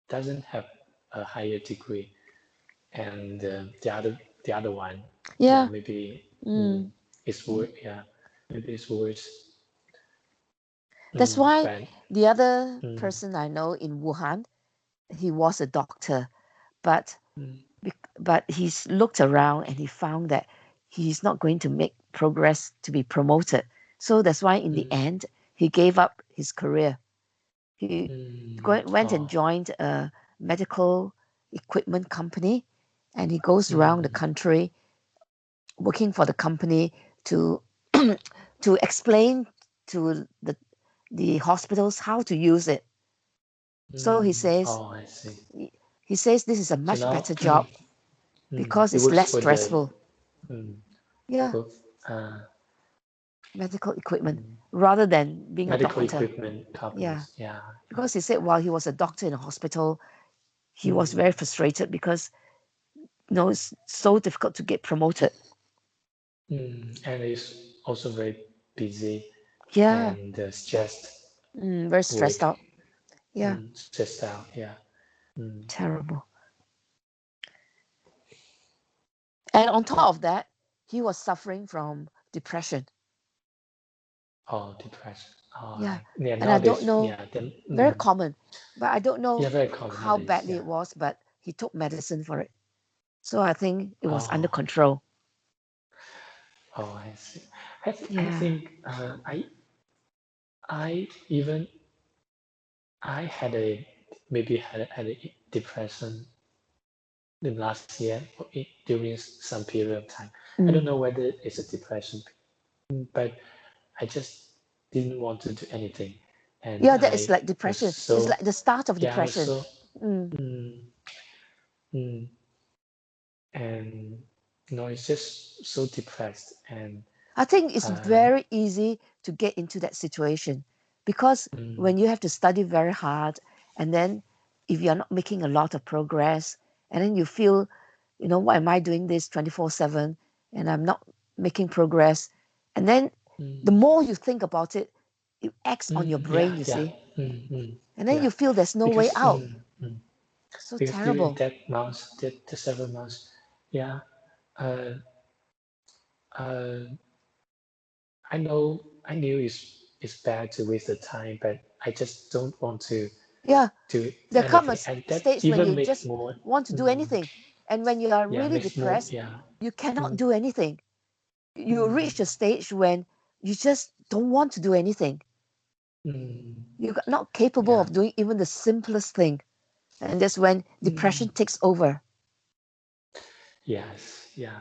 Speaker 1: doesn't have a higher degree, and the other one, yeah,
Speaker 2: Yeah.
Speaker 1: maybe
Speaker 2: Mm.
Speaker 1: it's worse. Yeah, maybe it's worse.
Speaker 2: That's why
Speaker 1: But
Speaker 2: the other
Speaker 1: mm,
Speaker 2: person I know in Wuhan, he was a doctor, but
Speaker 1: mm,
Speaker 2: but he's looked around and he found that he's not going to make progress to be promoted. So that's why in the
Speaker 1: mm,
Speaker 2: end he gave up his career. He went and
Speaker 1: oh,
Speaker 2: joined a medical equipment company, and he goes around the
Speaker 1: mm,
Speaker 2: country working for the company to to explain to the hospitals how to use it. So
Speaker 1: oh, I see.
Speaker 2: he says this is a
Speaker 1: So
Speaker 2: much
Speaker 1: now
Speaker 2: better job because
Speaker 1: he
Speaker 2: it's
Speaker 1: works
Speaker 2: less
Speaker 1: for the
Speaker 2: stressful.
Speaker 1: mm,
Speaker 2: Yeah,
Speaker 1: for uh,
Speaker 2: medical equipment rather than being a
Speaker 1: medical
Speaker 2: doctor.
Speaker 1: equipment
Speaker 2: Yeah,
Speaker 1: companies. Yeah.
Speaker 2: because he said while he was a doctor in a hospital, he was
Speaker 1: Mm,
Speaker 2: very frustrated because it's so difficult to get promoted.
Speaker 1: and he's also very busy
Speaker 2: Yeah,
Speaker 1: and stressed
Speaker 2: very stressed
Speaker 1: work,
Speaker 2: out. Yeah,
Speaker 1: stressed out. Yeah. Mm,
Speaker 2: terrible. And on top of that, he was suffering from depression.
Speaker 1: oh, depression. Oh,
Speaker 2: Yeah,
Speaker 1: yeah.
Speaker 2: and I don't
Speaker 1: Nowadays,
Speaker 2: know,
Speaker 1: yeah.
Speaker 2: very common, but I don't
Speaker 1: Yeah,
Speaker 2: know
Speaker 1: very common
Speaker 2: how
Speaker 1: nowadays.
Speaker 2: badly
Speaker 1: Yeah.
Speaker 2: it was, but he took medicine for it. So I think it was under
Speaker 1: Oh,
Speaker 2: control.
Speaker 1: oh, I see. I
Speaker 2: Yeah.
Speaker 1: think I even I had a maybe had a depression in last year or during some period of time. I don't
Speaker 2: Mm.
Speaker 1: know whether it's a depression, but I just didn't want to do anything, and
Speaker 2: Yeah, that is
Speaker 1: I
Speaker 2: like
Speaker 1: was
Speaker 2: depression. It's
Speaker 1: so
Speaker 2: like the start of
Speaker 1: yeah, I was
Speaker 2: depression.
Speaker 1: so
Speaker 2: Mm.
Speaker 1: mm, mm, and it's just so depressed and
Speaker 2: I think it's
Speaker 1: uh,
Speaker 2: very easy to get into that situation because
Speaker 1: mm,
Speaker 2: when you have to study very hard and then if you're not making a lot of progress and then you feel, why am I doing this 24/7 and I'm not making progress? And then the
Speaker 1: mm,
Speaker 2: more you think about it, it acts on your
Speaker 1: yeah,
Speaker 2: brain, you
Speaker 1: yeah,
Speaker 2: see. And then
Speaker 1: yeah,
Speaker 2: you feel there's no way
Speaker 1: because
Speaker 2: out.
Speaker 1: mm.
Speaker 2: So
Speaker 1: Because during
Speaker 2: terrible.
Speaker 1: that months, the 7 months, yeah, uh, uh, I knew it's bad to waste the time, but I just don't want to
Speaker 2: Yeah,
Speaker 1: do
Speaker 2: there comes a
Speaker 1: anything, and that
Speaker 2: stage when
Speaker 1: even
Speaker 2: you
Speaker 1: make
Speaker 2: just
Speaker 1: more,
Speaker 2: want to do
Speaker 1: mm,
Speaker 2: anything. And when you are
Speaker 1: yeah,
Speaker 2: really
Speaker 1: makes more,
Speaker 2: depressed,
Speaker 1: yeah,
Speaker 2: you cannot
Speaker 1: mm,
Speaker 2: do anything. You
Speaker 1: mm,
Speaker 2: reach a stage when you just don't want to do anything.
Speaker 1: mm,
Speaker 2: You're not capable
Speaker 1: yeah,
Speaker 2: of doing even the simplest thing. And that's when depression
Speaker 1: mm,
Speaker 2: takes over.
Speaker 1: yes, yeah,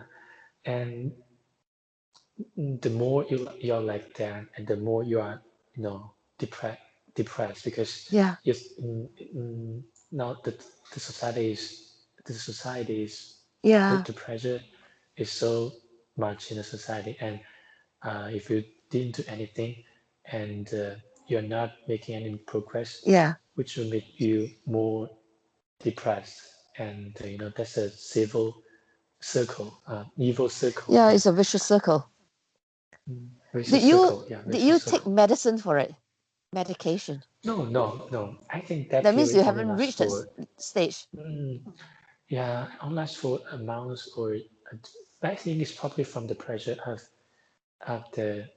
Speaker 1: and the more you're like that, and the more you are, depressed, because
Speaker 2: Yeah,
Speaker 1: it's now the society is the society is
Speaker 2: yeah,
Speaker 1: the pressure is so much in the society, and if you didn't do anything, and you're not making any progress,
Speaker 2: yeah.
Speaker 1: which will make you more depressed, and that's a evil circle,
Speaker 2: Yeah,
Speaker 1: yeah.
Speaker 2: it's a vicious circle.
Speaker 1: Vicious
Speaker 2: Did you
Speaker 1: circle, yeah,
Speaker 2: did
Speaker 1: vicious
Speaker 2: you take
Speaker 1: circle.
Speaker 2: medicine for it? Medication.
Speaker 1: No, no, no. I think that
Speaker 2: That means you
Speaker 1: period only
Speaker 2: haven't
Speaker 1: lasts
Speaker 2: reached that
Speaker 1: for,
Speaker 2: stage.
Speaker 1: mm, yeah, only lasts for a month I think it's probably from the pressure of the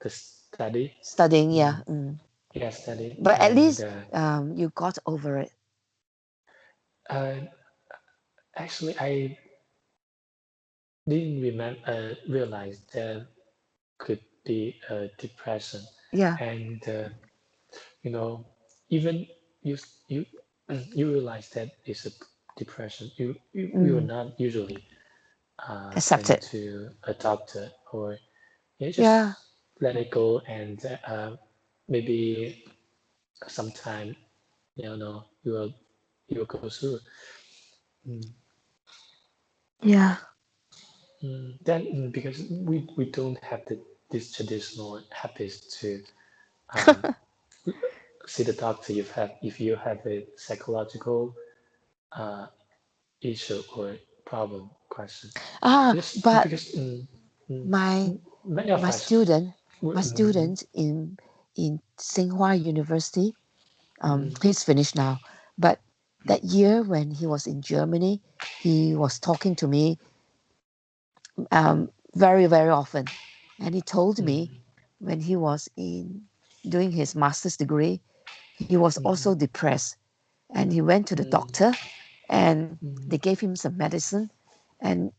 Speaker 1: study,
Speaker 2: Studying,
Speaker 1: mm,
Speaker 2: yeah. Mm.
Speaker 1: yeah, study,
Speaker 2: But at
Speaker 1: and
Speaker 2: least you got over it.
Speaker 1: uh, actually I didn't realize there could be a depression,
Speaker 2: Yeah.
Speaker 1: and you know, even you you you realize that it's a depression. You will
Speaker 2: Mm.
Speaker 1: not usually
Speaker 2: Accept
Speaker 1: send
Speaker 2: it.
Speaker 1: to a doctor, or you
Speaker 2: Yeah.
Speaker 1: just let it go, and maybe sometime you will go through. Mm.
Speaker 2: Yeah.
Speaker 1: Then because we don't have this traditional habits to see the doctor if you have a psychological uh, issue or problem question.
Speaker 2: But
Speaker 1: Because mm,
Speaker 2: my
Speaker 1: many of
Speaker 2: my
Speaker 1: us,
Speaker 2: student
Speaker 1: we-
Speaker 2: my
Speaker 1: mm,
Speaker 2: student in Tsinghua University,
Speaker 1: mm,
Speaker 2: he's finished now. But that year when he was in Germany, he was talking to me very, very often. And he told me
Speaker 1: mm,
Speaker 2: when he was in doing his master's degree, he was also
Speaker 1: mm,
Speaker 2: depressed. And he went to the
Speaker 1: mm,
Speaker 2: doctor and they
Speaker 1: mm,
Speaker 2: gave him some medicine. And,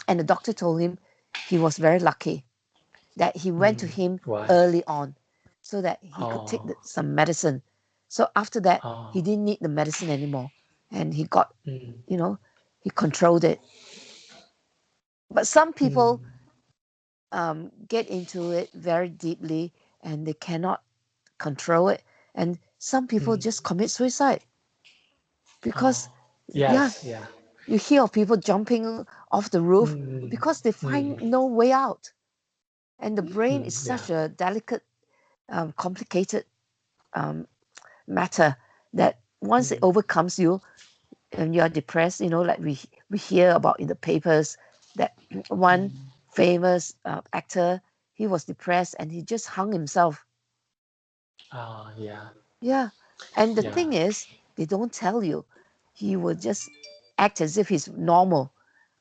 Speaker 2: and the doctor told him he was very lucky that he went to him
Speaker 1: why?
Speaker 2: early on so that he could take
Speaker 1: Oh,
Speaker 2: some medicine. So after that, he
Speaker 1: oh,
Speaker 2: didn't need the medicine anymore. And he got,
Speaker 1: mm,
Speaker 2: you know, he controlled it. But some people
Speaker 1: mm,
Speaker 2: get into it very deeply and they cannot control it. And some people
Speaker 1: mm,
Speaker 2: just commit suicide because,
Speaker 1: oh,
Speaker 2: yeah,
Speaker 1: yes, yeah.
Speaker 2: you hear of people jumping off the roof
Speaker 1: Mm,
Speaker 2: because they
Speaker 1: mm,
Speaker 2: find no way out. And the brain is
Speaker 1: yeah.
Speaker 2: such a delicate, complicated um, matter that once it
Speaker 1: Mm,
Speaker 2: overcomes you and you are depressed, like we hear about in the papers that one
Speaker 1: mm,
Speaker 2: famous actor, he was depressed and he just hung himself.
Speaker 1: oh, yeah,
Speaker 2: Yeah. And the
Speaker 1: yeah.
Speaker 2: thing is, they don't tell you. He will just act as if he's normal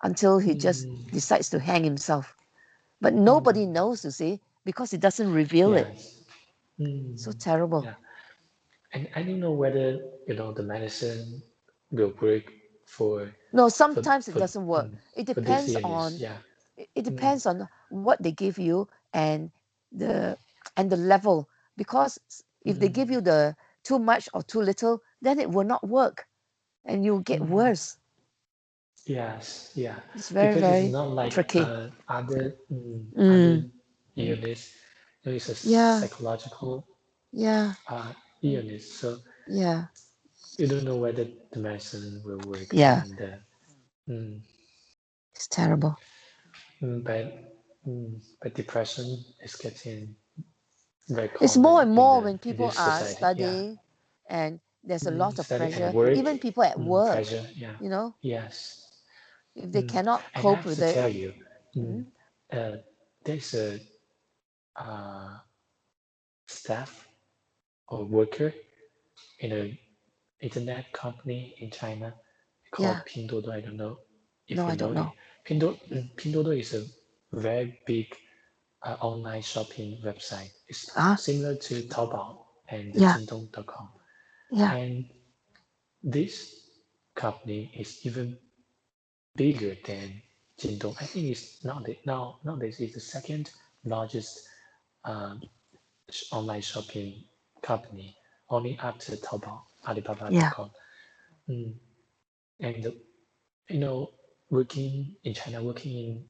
Speaker 2: until he just
Speaker 1: Mm,
Speaker 2: decides to hang himself. But
Speaker 1: mm,
Speaker 2: nobody knows, you see, because he doesn't reveal it.
Speaker 1: yes.
Speaker 2: So
Speaker 1: Mm,
Speaker 2: terrible.
Speaker 1: yeah. And I don't know whether the medicine will work for
Speaker 2: No,
Speaker 1: for
Speaker 2: sometimes it
Speaker 1: for
Speaker 2: doesn't work. It
Speaker 1: for this
Speaker 2: depends
Speaker 1: illness.
Speaker 2: on
Speaker 1: Yeah.
Speaker 2: it
Speaker 1: Mm,
Speaker 2: depends on what they give you the and the level. Because if they
Speaker 1: mm,
Speaker 2: give you the too much or too little, then it will not work and you'll get
Speaker 1: mm.
Speaker 2: worse.
Speaker 1: Yes, yeah,
Speaker 2: It's very,
Speaker 1: because it's
Speaker 2: very
Speaker 1: not like
Speaker 2: tricky.
Speaker 1: other
Speaker 2: Mm.
Speaker 1: illness. It's a
Speaker 2: Yeah,
Speaker 1: psychological
Speaker 2: yeah,
Speaker 1: illness, so
Speaker 2: yeah,
Speaker 1: you don't know whether the medicine will work.
Speaker 2: yeah.
Speaker 1: And mm,
Speaker 2: It's terrible.
Speaker 1: mm, but depression is getting very
Speaker 2: It's more
Speaker 1: common
Speaker 2: and
Speaker 1: in
Speaker 2: more when
Speaker 1: in
Speaker 2: people
Speaker 1: this
Speaker 2: are
Speaker 1: society. Yeah,
Speaker 2: studying and there's a lot of
Speaker 1: study and
Speaker 2: pressure,
Speaker 1: work,
Speaker 2: even people at work,
Speaker 1: pressure. Yeah,
Speaker 2: you know,
Speaker 1: yes.
Speaker 2: if they
Speaker 1: Mm.
Speaker 2: cannot
Speaker 1: And I
Speaker 2: cope
Speaker 1: have
Speaker 2: with
Speaker 1: to
Speaker 2: it.
Speaker 1: tell you, mm,
Speaker 2: Mm,
Speaker 1: uh, there's a uh, staff or worker in a internet company in China called
Speaker 2: yeah.
Speaker 1: Pinduoduo. I don't know if
Speaker 2: No,
Speaker 1: you
Speaker 2: I
Speaker 1: know
Speaker 2: don't
Speaker 1: it.
Speaker 2: know.
Speaker 1: Pinduoduo is a very big online shopping website. It's
Speaker 2: Ah,
Speaker 1: similar to Taobao and the
Speaker 2: yeah,
Speaker 1: Jingdong.com.
Speaker 2: yeah.
Speaker 1: And this company is even bigger than Jingdong. I think it's nowadays it's the second largest um, online shopping company, only after Taobao,
Speaker 2: Yeah,
Speaker 1: Alibaba.com. Mm. And you know, working in China, working in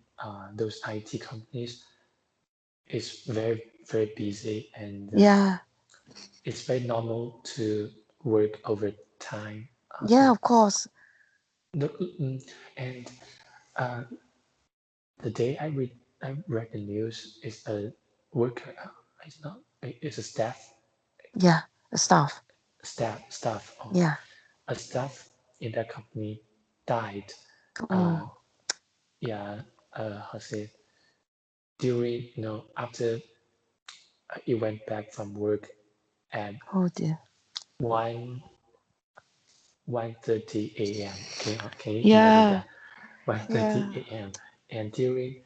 Speaker 1: those IT companies is very busy, and
Speaker 2: yeah,
Speaker 1: it's very normal to work overtime. I'll
Speaker 2: yeah,
Speaker 1: say,
Speaker 2: of course.
Speaker 1: and uh, the day I read the news is a worker. It's not. It's a
Speaker 2: Yeah, the stuff.
Speaker 1: staff.
Speaker 2: Yeah.
Speaker 1: A staff in that company died. Uh,
Speaker 2: Oh,
Speaker 1: yeah. How say during after he went back from work at
Speaker 2: oh dear.
Speaker 1: 1 1:30 a.m. Can you imagine
Speaker 2: Yeah,
Speaker 1: that? 1:30
Speaker 2: yeah.
Speaker 1: a.m. And during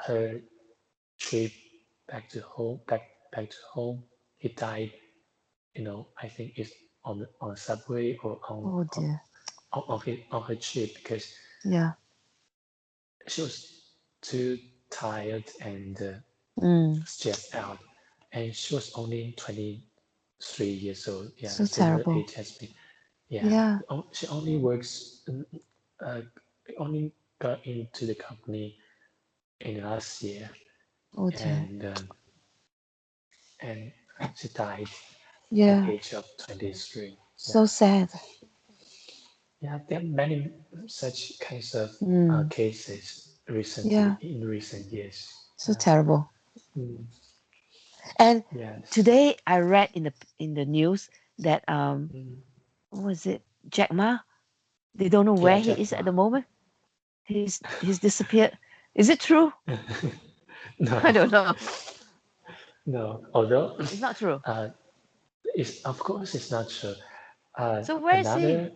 Speaker 1: her trip back to home, he died. I think it's on a subway or
Speaker 2: Oh dear.
Speaker 1: on her trip because
Speaker 2: Yeah.
Speaker 1: she was too tired and
Speaker 2: Mm.
Speaker 1: stressed out, and she was only 23 years old. Yeah,
Speaker 2: So
Speaker 1: similar
Speaker 2: terrible.
Speaker 1: age as me. Yeah,
Speaker 2: Yeah.
Speaker 1: she only works. Uh, only got into the company in the last year,
Speaker 2: Oh dear.
Speaker 1: and she died at
Speaker 2: Yeah.
Speaker 1: age of 23.
Speaker 2: So
Speaker 1: Yeah,
Speaker 2: sad.
Speaker 1: yeah. There are many such kinds of
Speaker 2: Mm.
Speaker 1: cases
Speaker 2: Yeah.
Speaker 1: in recent years.
Speaker 2: So
Speaker 1: Yeah.
Speaker 2: terrible.
Speaker 1: Mm,
Speaker 2: And
Speaker 1: yes.
Speaker 2: today I read in the news that
Speaker 1: Mm,
Speaker 2: what was it, Jack Ma? They don't know
Speaker 1: yeah,
Speaker 2: where he
Speaker 1: Jack
Speaker 2: is at
Speaker 1: Ma.
Speaker 2: the moment. He's disappeared. Is it true? I
Speaker 1: No,
Speaker 2: don't know.
Speaker 1: no. Although,
Speaker 2: It's not true.
Speaker 1: uh, it's of course it's not true.
Speaker 2: So where is he?
Speaker 1: Another,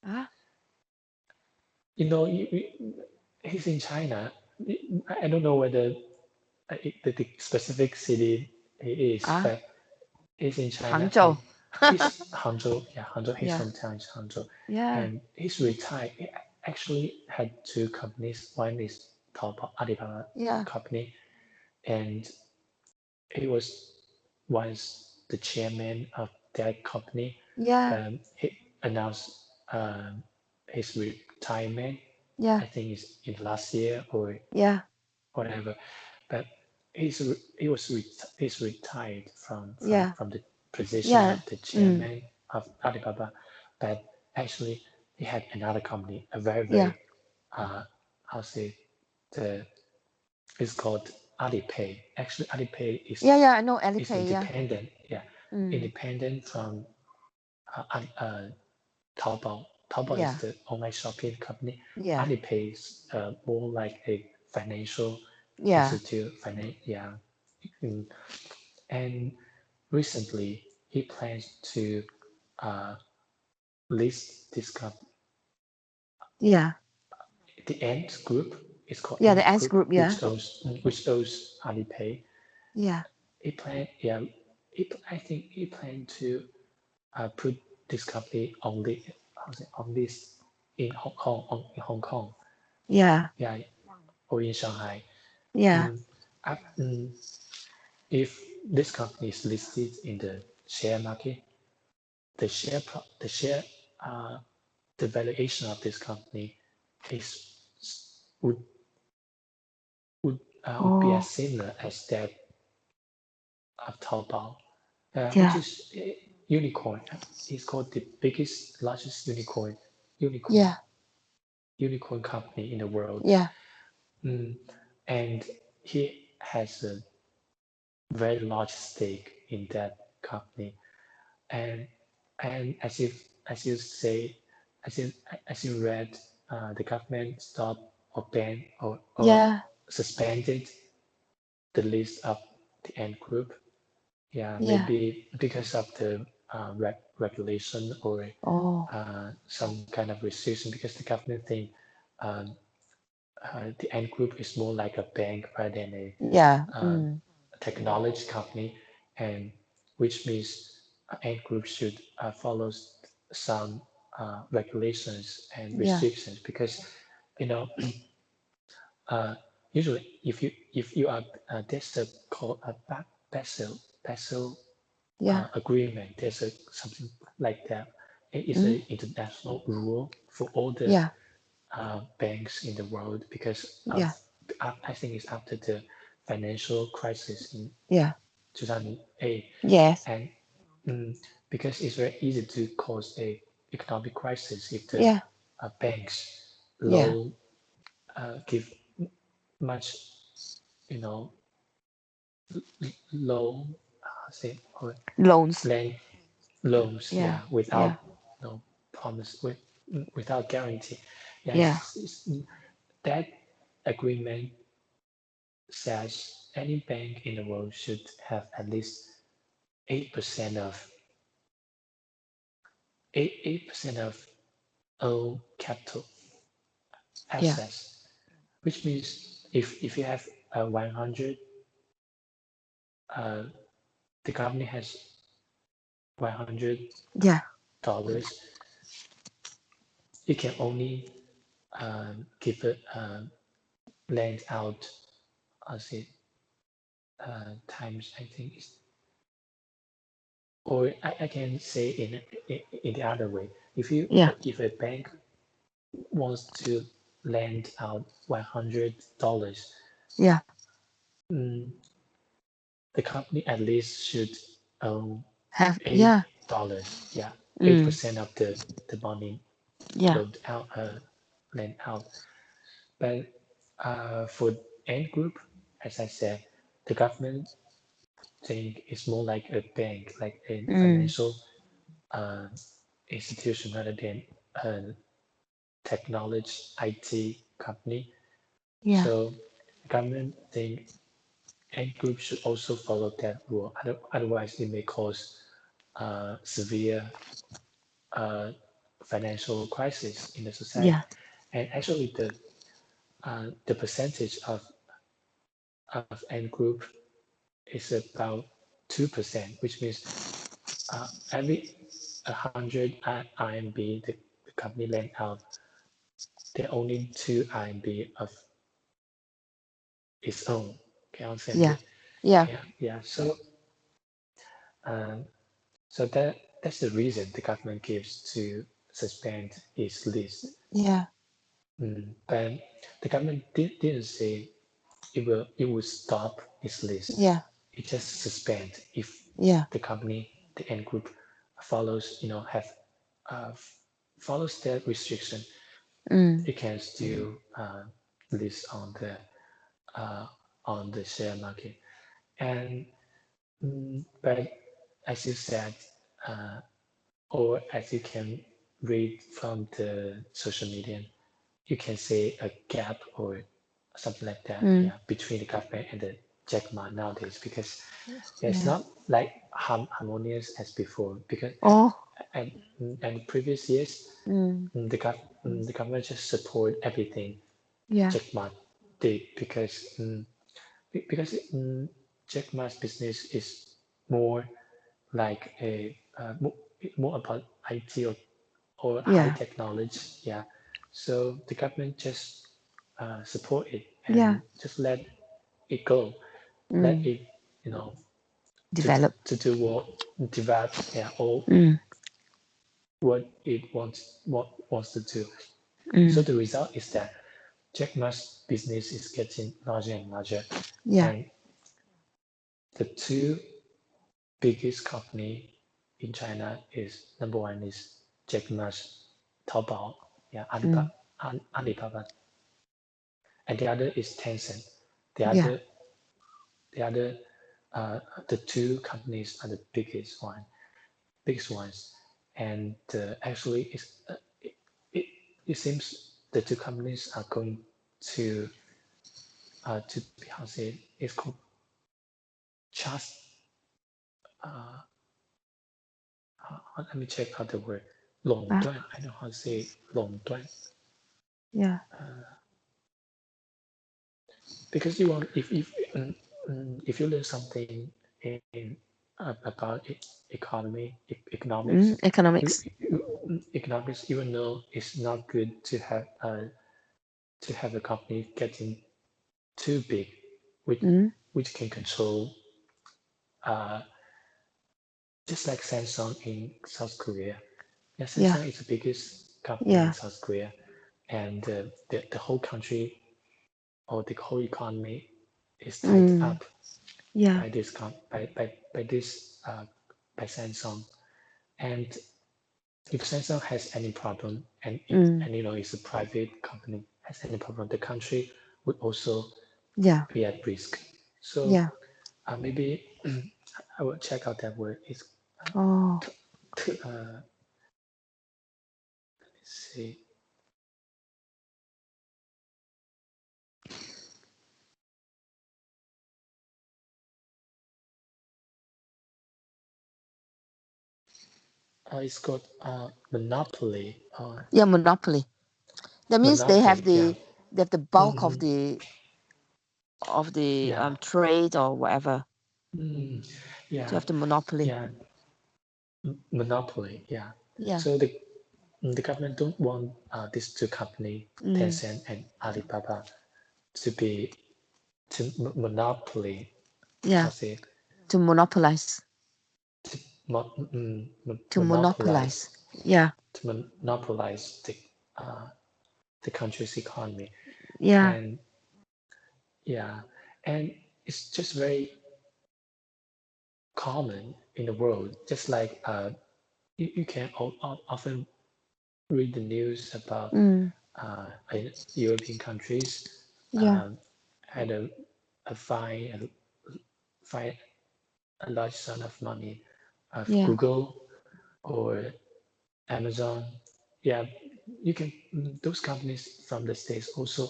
Speaker 2: Huh?
Speaker 1: he's in China. I don't know whether the specific city he is,
Speaker 2: Ah,
Speaker 1: but he's in China and
Speaker 2: Hangzhou.
Speaker 1: he's Hangzhou. Yeah, Hangzhou. His
Speaker 2: Yeah.
Speaker 1: hometown is Hangzhou,
Speaker 2: Yeah.
Speaker 1: and he's retired. He actually had two companies. One is Taobao Alibaba
Speaker 2: Yeah.
Speaker 1: company, and he was once the chairman of that company,
Speaker 2: Yeah.
Speaker 1: but he announced his retirement.
Speaker 2: Yeah.
Speaker 1: I think it's in last year or
Speaker 2: Yeah.
Speaker 1: whatever. But he's retired
Speaker 2: Yeah.
Speaker 1: from the position
Speaker 2: Yeah.
Speaker 1: of the
Speaker 2: Mm.
Speaker 1: chairman of Alibaba. But actually, he had another company, a very
Speaker 2: Yeah.
Speaker 1: how say the it's called Alipay. Actually, Alipay
Speaker 2: Yeah. Yeah. I know
Speaker 1: is
Speaker 2: Alipay. Yeah.
Speaker 1: independent. Yeah,
Speaker 2: Mm.
Speaker 1: independent from Taobao. Taobao is
Speaker 2: Yeah.
Speaker 1: the online shopping company.
Speaker 2: Yeah.
Speaker 1: Alipay is more like a financial
Speaker 2: Yeah.
Speaker 1: institute. Yeah. Mm. And recently, he plans to uh, list this company.
Speaker 2: Yeah.
Speaker 1: The Ant Group is called
Speaker 2: Yeah. The
Speaker 1: Ant
Speaker 2: ants
Speaker 1: Group,
Speaker 2: group. Yeah.
Speaker 1: which owns Alipay.
Speaker 2: Yeah.
Speaker 1: Yeah, I think he planned to put this company on the on this. in Hong Kong,
Speaker 2: Yeah.
Speaker 1: yeah, or in Shanghai.
Speaker 2: Yeah.
Speaker 1: Mm, if this company is listed in the share market, the share uh, the valuation of this company is would would be as
Speaker 2: Oh.
Speaker 1: similar as that of Taobao, which
Speaker 2: Yeah.
Speaker 1: is a unicorn. It's called the biggest, largest unicorn,
Speaker 2: Yeah.
Speaker 1: unicorn company in the world.
Speaker 2: Yeah.
Speaker 1: Mm, and he has a very large stake in that company. And as you say, as you as you read, the government stopped or banned or
Speaker 2: Yeah.
Speaker 1: suspended the list of the Ant Group. Yeah,
Speaker 2: Yeah.
Speaker 1: maybe because of the regulation or
Speaker 2: Oh.
Speaker 1: some kind of restriction, because the government think um, the Ant Group is more like a bank rather than
Speaker 2: Yeah.
Speaker 1: uh, technology company, and which means Ant Group should follow some regulations and
Speaker 2: Yeah.
Speaker 1: restrictions, because you know uh, usually if you are there's a called a Basel
Speaker 2: Yeah.
Speaker 1: agreement. There's a something like that. It is
Speaker 2: Mm.
Speaker 1: an international rule for all the
Speaker 2: Yeah.
Speaker 1: banks in the world because of
Speaker 2: Yeah.
Speaker 1: I think it's after the financial crisis in
Speaker 2: Yeah.
Speaker 1: 2008,
Speaker 2: Yes.
Speaker 1: and mm, because it's very easy to cause a economic crisis if the
Speaker 2: Yeah.
Speaker 1: banks
Speaker 2: Yeah.
Speaker 1: low give much you know low say or
Speaker 2: Loans.
Speaker 1: lend loans,
Speaker 2: Yeah.
Speaker 1: yeah, without
Speaker 2: Yeah.
Speaker 1: no promise, without guarantee.
Speaker 2: Yeah.
Speaker 1: Yes, that agreement says any bank in the world should have at least 8% of 8% of own capital
Speaker 2: Yeah.
Speaker 1: assets, which means if you have 100, uh, the company has
Speaker 2: Yeah.
Speaker 1: $100, you can only give it lend out as it times I think it's, or I can say in the other way.
Speaker 2: Yeah.
Speaker 1: If a bank wants to lend out $100,
Speaker 2: Yeah.
Speaker 1: mm, the company at least should own
Speaker 2: Have. Yeah.
Speaker 1: $8. Yeah, eight
Speaker 2: Mm.
Speaker 1: percent of the money
Speaker 2: Yeah.
Speaker 1: loaned out lent out. But for Ant Group, as I said, the government think it's more like a bank, like a
Speaker 2: Mm.
Speaker 1: financial uh, institution rather than a technology IT company.
Speaker 2: Yeah.
Speaker 1: So the government think any group should also follow that rule. Otherwise, it may cause severe uh, financial crisis in the society.
Speaker 2: Yeah.
Speaker 1: And actually, the percentage of N group is about 2%, which means every 100 RMB the company lent out, there are only 2 RMB of its own. Okay, understand
Speaker 2: Yeah.
Speaker 1: it?
Speaker 2: Yeah.
Speaker 1: Yeah. Um, so that's the reason the government gives to suspend its list.
Speaker 2: Yeah.
Speaker 1: But the government didn't say it will stop its list.
Speaker 2: Yeah.
Speaker 1: It just suspend if
Speaker 2: Yeah.
Speaker 1: the company, the end group, follows have uh, follows that restriction.
Speaker 2: Mm.
Speaker 1: It can still list uh, on the share market. And but as you said, uh, or as you can read from the social media, you can say a gap or something like that,
Speaker 2: Mm.
Speaker 1: yeah, between the government and the Jack Ma nowadays, because yeah, it's
Speaker 2: Yeah.
Speaker 1: not like harmonious as before. Because
Speaker 2: Oh.
Speaker 1: and and previous years,
Speaker 2: Mm.
Speaker 1: the government just support everything
Speaker 2: Yeah.
Speaker 1: Jack Ma did because Jack Ma's business is more like more about IT or high
Speaker 2: Yeah.
Speaker 1: technology, yeah. So the government just support it
Speaker 2: Yeah.
Speaker 1: and just let it go, let
Speaker 2: Mm.
Speaker 1: it, you know,
Speaker 2: Develop.
Speaker 1: to do what develop, yeah, or
Speaker 2: Mm.
Speaker 1: what it wants to do. So
Speaker 2: Mm.
Speaker 1: the result is that Jack Ma's business is getting larger and larger,
Speaker 2: Yeah.
Speaker 1: and the two biggest company in China is number one is Jack Ma's Taobao, yeah,
Speaker 2: Mm.
Speaker 1: Alibaba, and the other is Tencent. The
Speaker 2: Yeah.
Speaker 1: other, the other, the two companies are the biggest ones, and actually, it, it seems the two companies are going to be how to say it's called just let me check out the word 垄
Speaker 2: Ah.
Speaker 1: 断. I know how to say 垄断
Speaker 2: Yeah.
Speaker 1: because you want if you learn something in about economics,
Speaker 2: Economics.
Speaker 1: economics, you will know it's not good to have a company getting too big, which
Speaker 2: Mm.
Speaker 1: which can control uh, just like Samsung in South Korea. Yeah,
Speaker 2: Yeah.
Speaker 1: Samsung is the biggest company in
Speaker 2: Yeah.
Speaker 1: South Korea, and the whole country or the whole economy is tied
Speaker 2: Mm.
Speaker 1: up
Speaker 2: Yeah.
Speaker 1: by this by this by Samsung. And if Samsung has any problem,
Speaker 2: Mm.
Speaker 1: and you know it's a private company has any problem, the country would also
Speaker 2: Yeah.
Speaker 1: be at risk. So
Speaker 2: Yeah.
Speaker 1: maybe I will check out that word. It's
Speaker 2: Oh.
Speaker 1: let's see. It's called monopoly.
Speaker 2: Yeah. Monopoly. That means
Speaker 1: Monopoly. Yeah.
Speaker 2: they have the bulk
Speaker 1: Hmm.
Speaker 2: of the
Speaker 1: Yeah.
Speaker 2: trade or whatever
Speaker 1: Mm.
Speaker 2: to
Speaker 1: Yeah.
Speaker 2: have the monopoly.
Speaker 1: Yeah. Monopoly. Yeah.
Speaker 2: Yeah.
Speaker 1: So the government don't want these two companies,
Speaker 2: Mm.
Speaker 1: Tencent and Alibaba, to be to monopoly. How
Speaker 2: Yeah.
Speaker 1: say it?
Speaker 2: To monopolize.
Speaker 1: To
Speaker 2: To monopolize. Yeah.
Speaker 1: monopolize the country's economy,
Speaker 2: Yeah.
Speaker 1: and yeah, and it's just very common in the world. Just like you can often read the news about
Speaker 2: Mm.
Speaker 1: in European countries
Speaker 2: Yeah.
Speaker 1: um, had a fine a large sum of money of
Speaker 2: Yeah.
Speaker 1: Google or Amazon. Yeah, you can those companies from the states also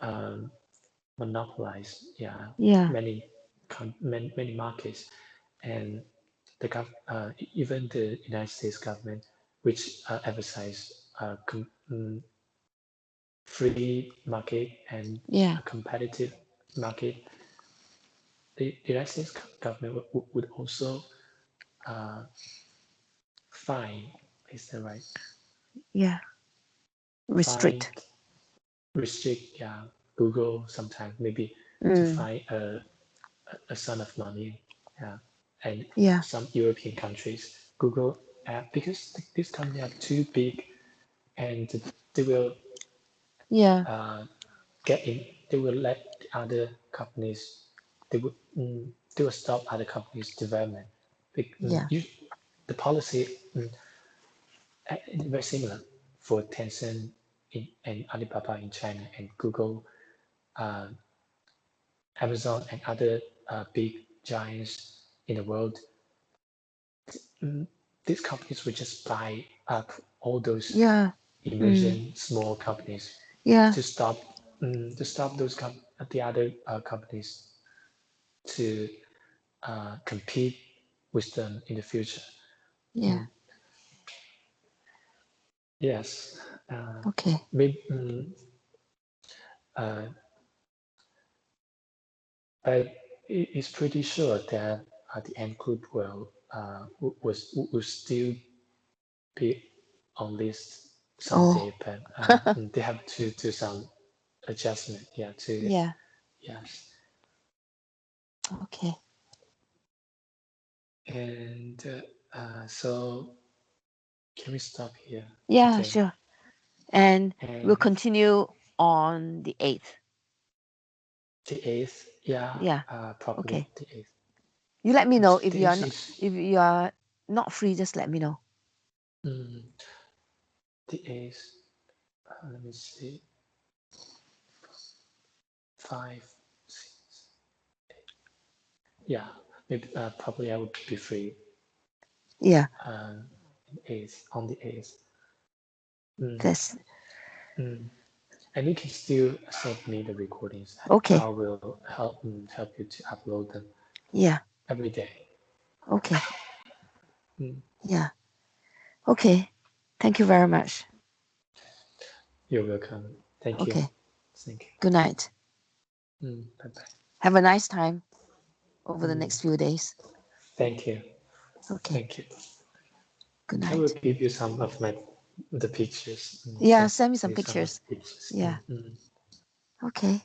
Speaker 1: um, monopolize
Speaker 2: Yeah.
Speaker 1: many many markets, and even the United States government, which emphasize free market and
Speaker 2: Yeah.
Speaker 1: a competitive market, the United States government would also uh, fine, is that right?
Speaker 2: Yeah.
Speaker 1: Fine,
Speaker 2: Restrict.
Speaker 1: restrict, yeah, Google sometimes maybe to
Speaker 2: Mm.
Speaker 1: find a sum of money, yeah, and
Speaker 2: Yeah.
Speaker 1: some European countries, Google because these companies are too big and they will
Speaker 2: Yeah.
Speaker 1: uh, get in, they will let the other companies, they will, they will stop other companies' development.
Speaker 2: Yeah.
Speaker 1: The policy very similar for Tencent and Alibaba in China and Google, uh, Amazon, and other big giants in the world. These companies would just buy up all those
Speaker 2: Yeah. Mm.
Speaker 1: emerging small companies
Speaker 2: Yeah.
Speaker 1: to stop those the other companies to compete with them in the future.
Speaker 2: Yeah.
Speaker 1: Yes, uh,
Speaker 2: Okay.
Speaker 1: maybe, but it's pretty sure that the end group will still be on this someday,
Speaker 2: Oh,
Speaker 1: but they have to do some adjustment. Yeah,
Speaker 2: yeah.
Speaker 1: yes.
Speaker 2: Okay.
Speaker 1: And so can we stop here? I
Speaker 2: Yeah,
Speaker 1: think.
Speaker 2: sure. And we'll
Speaker 1: And
Speaker 2: continue on the 8th.
Speaker 1: the 8th, yeah,
Speaker 2: Yeah.
Speaker 1: probably
Speaker 2: Okay.
Speaker 1: the 8th.
Speaker 2: You let me know
Speaker 1: The 8th
Speaker 2: if you are not free, just let me know.
Speaker 1: mm, the 8th, let me see, 5, 6, 8. Yeah, maybe probably I would be free
Speaker 2: Yeah.
Speaker 1: on the 8th. Mm,
Speaker 2: That's
Speaker 1: and you can still send me the recordings.
Speaker 2: okay.
Speaker 1: I will help you to upload them
Speaker 2: Yeah.
Speaker 1: every day.
Speaker 2: Okay.
Speaker 1: Mm,
Speaker 2: Yeah. Okay. Thank you very much.
Speaker 1: you're welcome. Thank you.
Speaker 2: Okay.
Speaker 1: Thank
Speaker 2: Good night.
Speaker 1: you. Bye bye.
Speaker 2: Have a nice time over the next few days.
Speaker 1: Thank you.
Speaker 2: Okay.
Speaker 1: Thank you.
Speaker 2: Good
Speaker 1: I will
Speaker 2: night.
Speaker 1: give you some of the pictures.
Speaker 2: Yeah, send me some
Speaker 1: Send you some of
Speaker 2: pictures.
Speaker 1: the pictures.
Speaker 2: Yeah. Okay.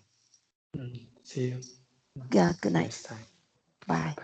Speaker 1: See you.
Speaker 2: Yeah, good
Speaker 1: See you
Speaker 2: night.
Speaker 1: next time.
Speaker 2: Bye.
Speaker 1: Bye.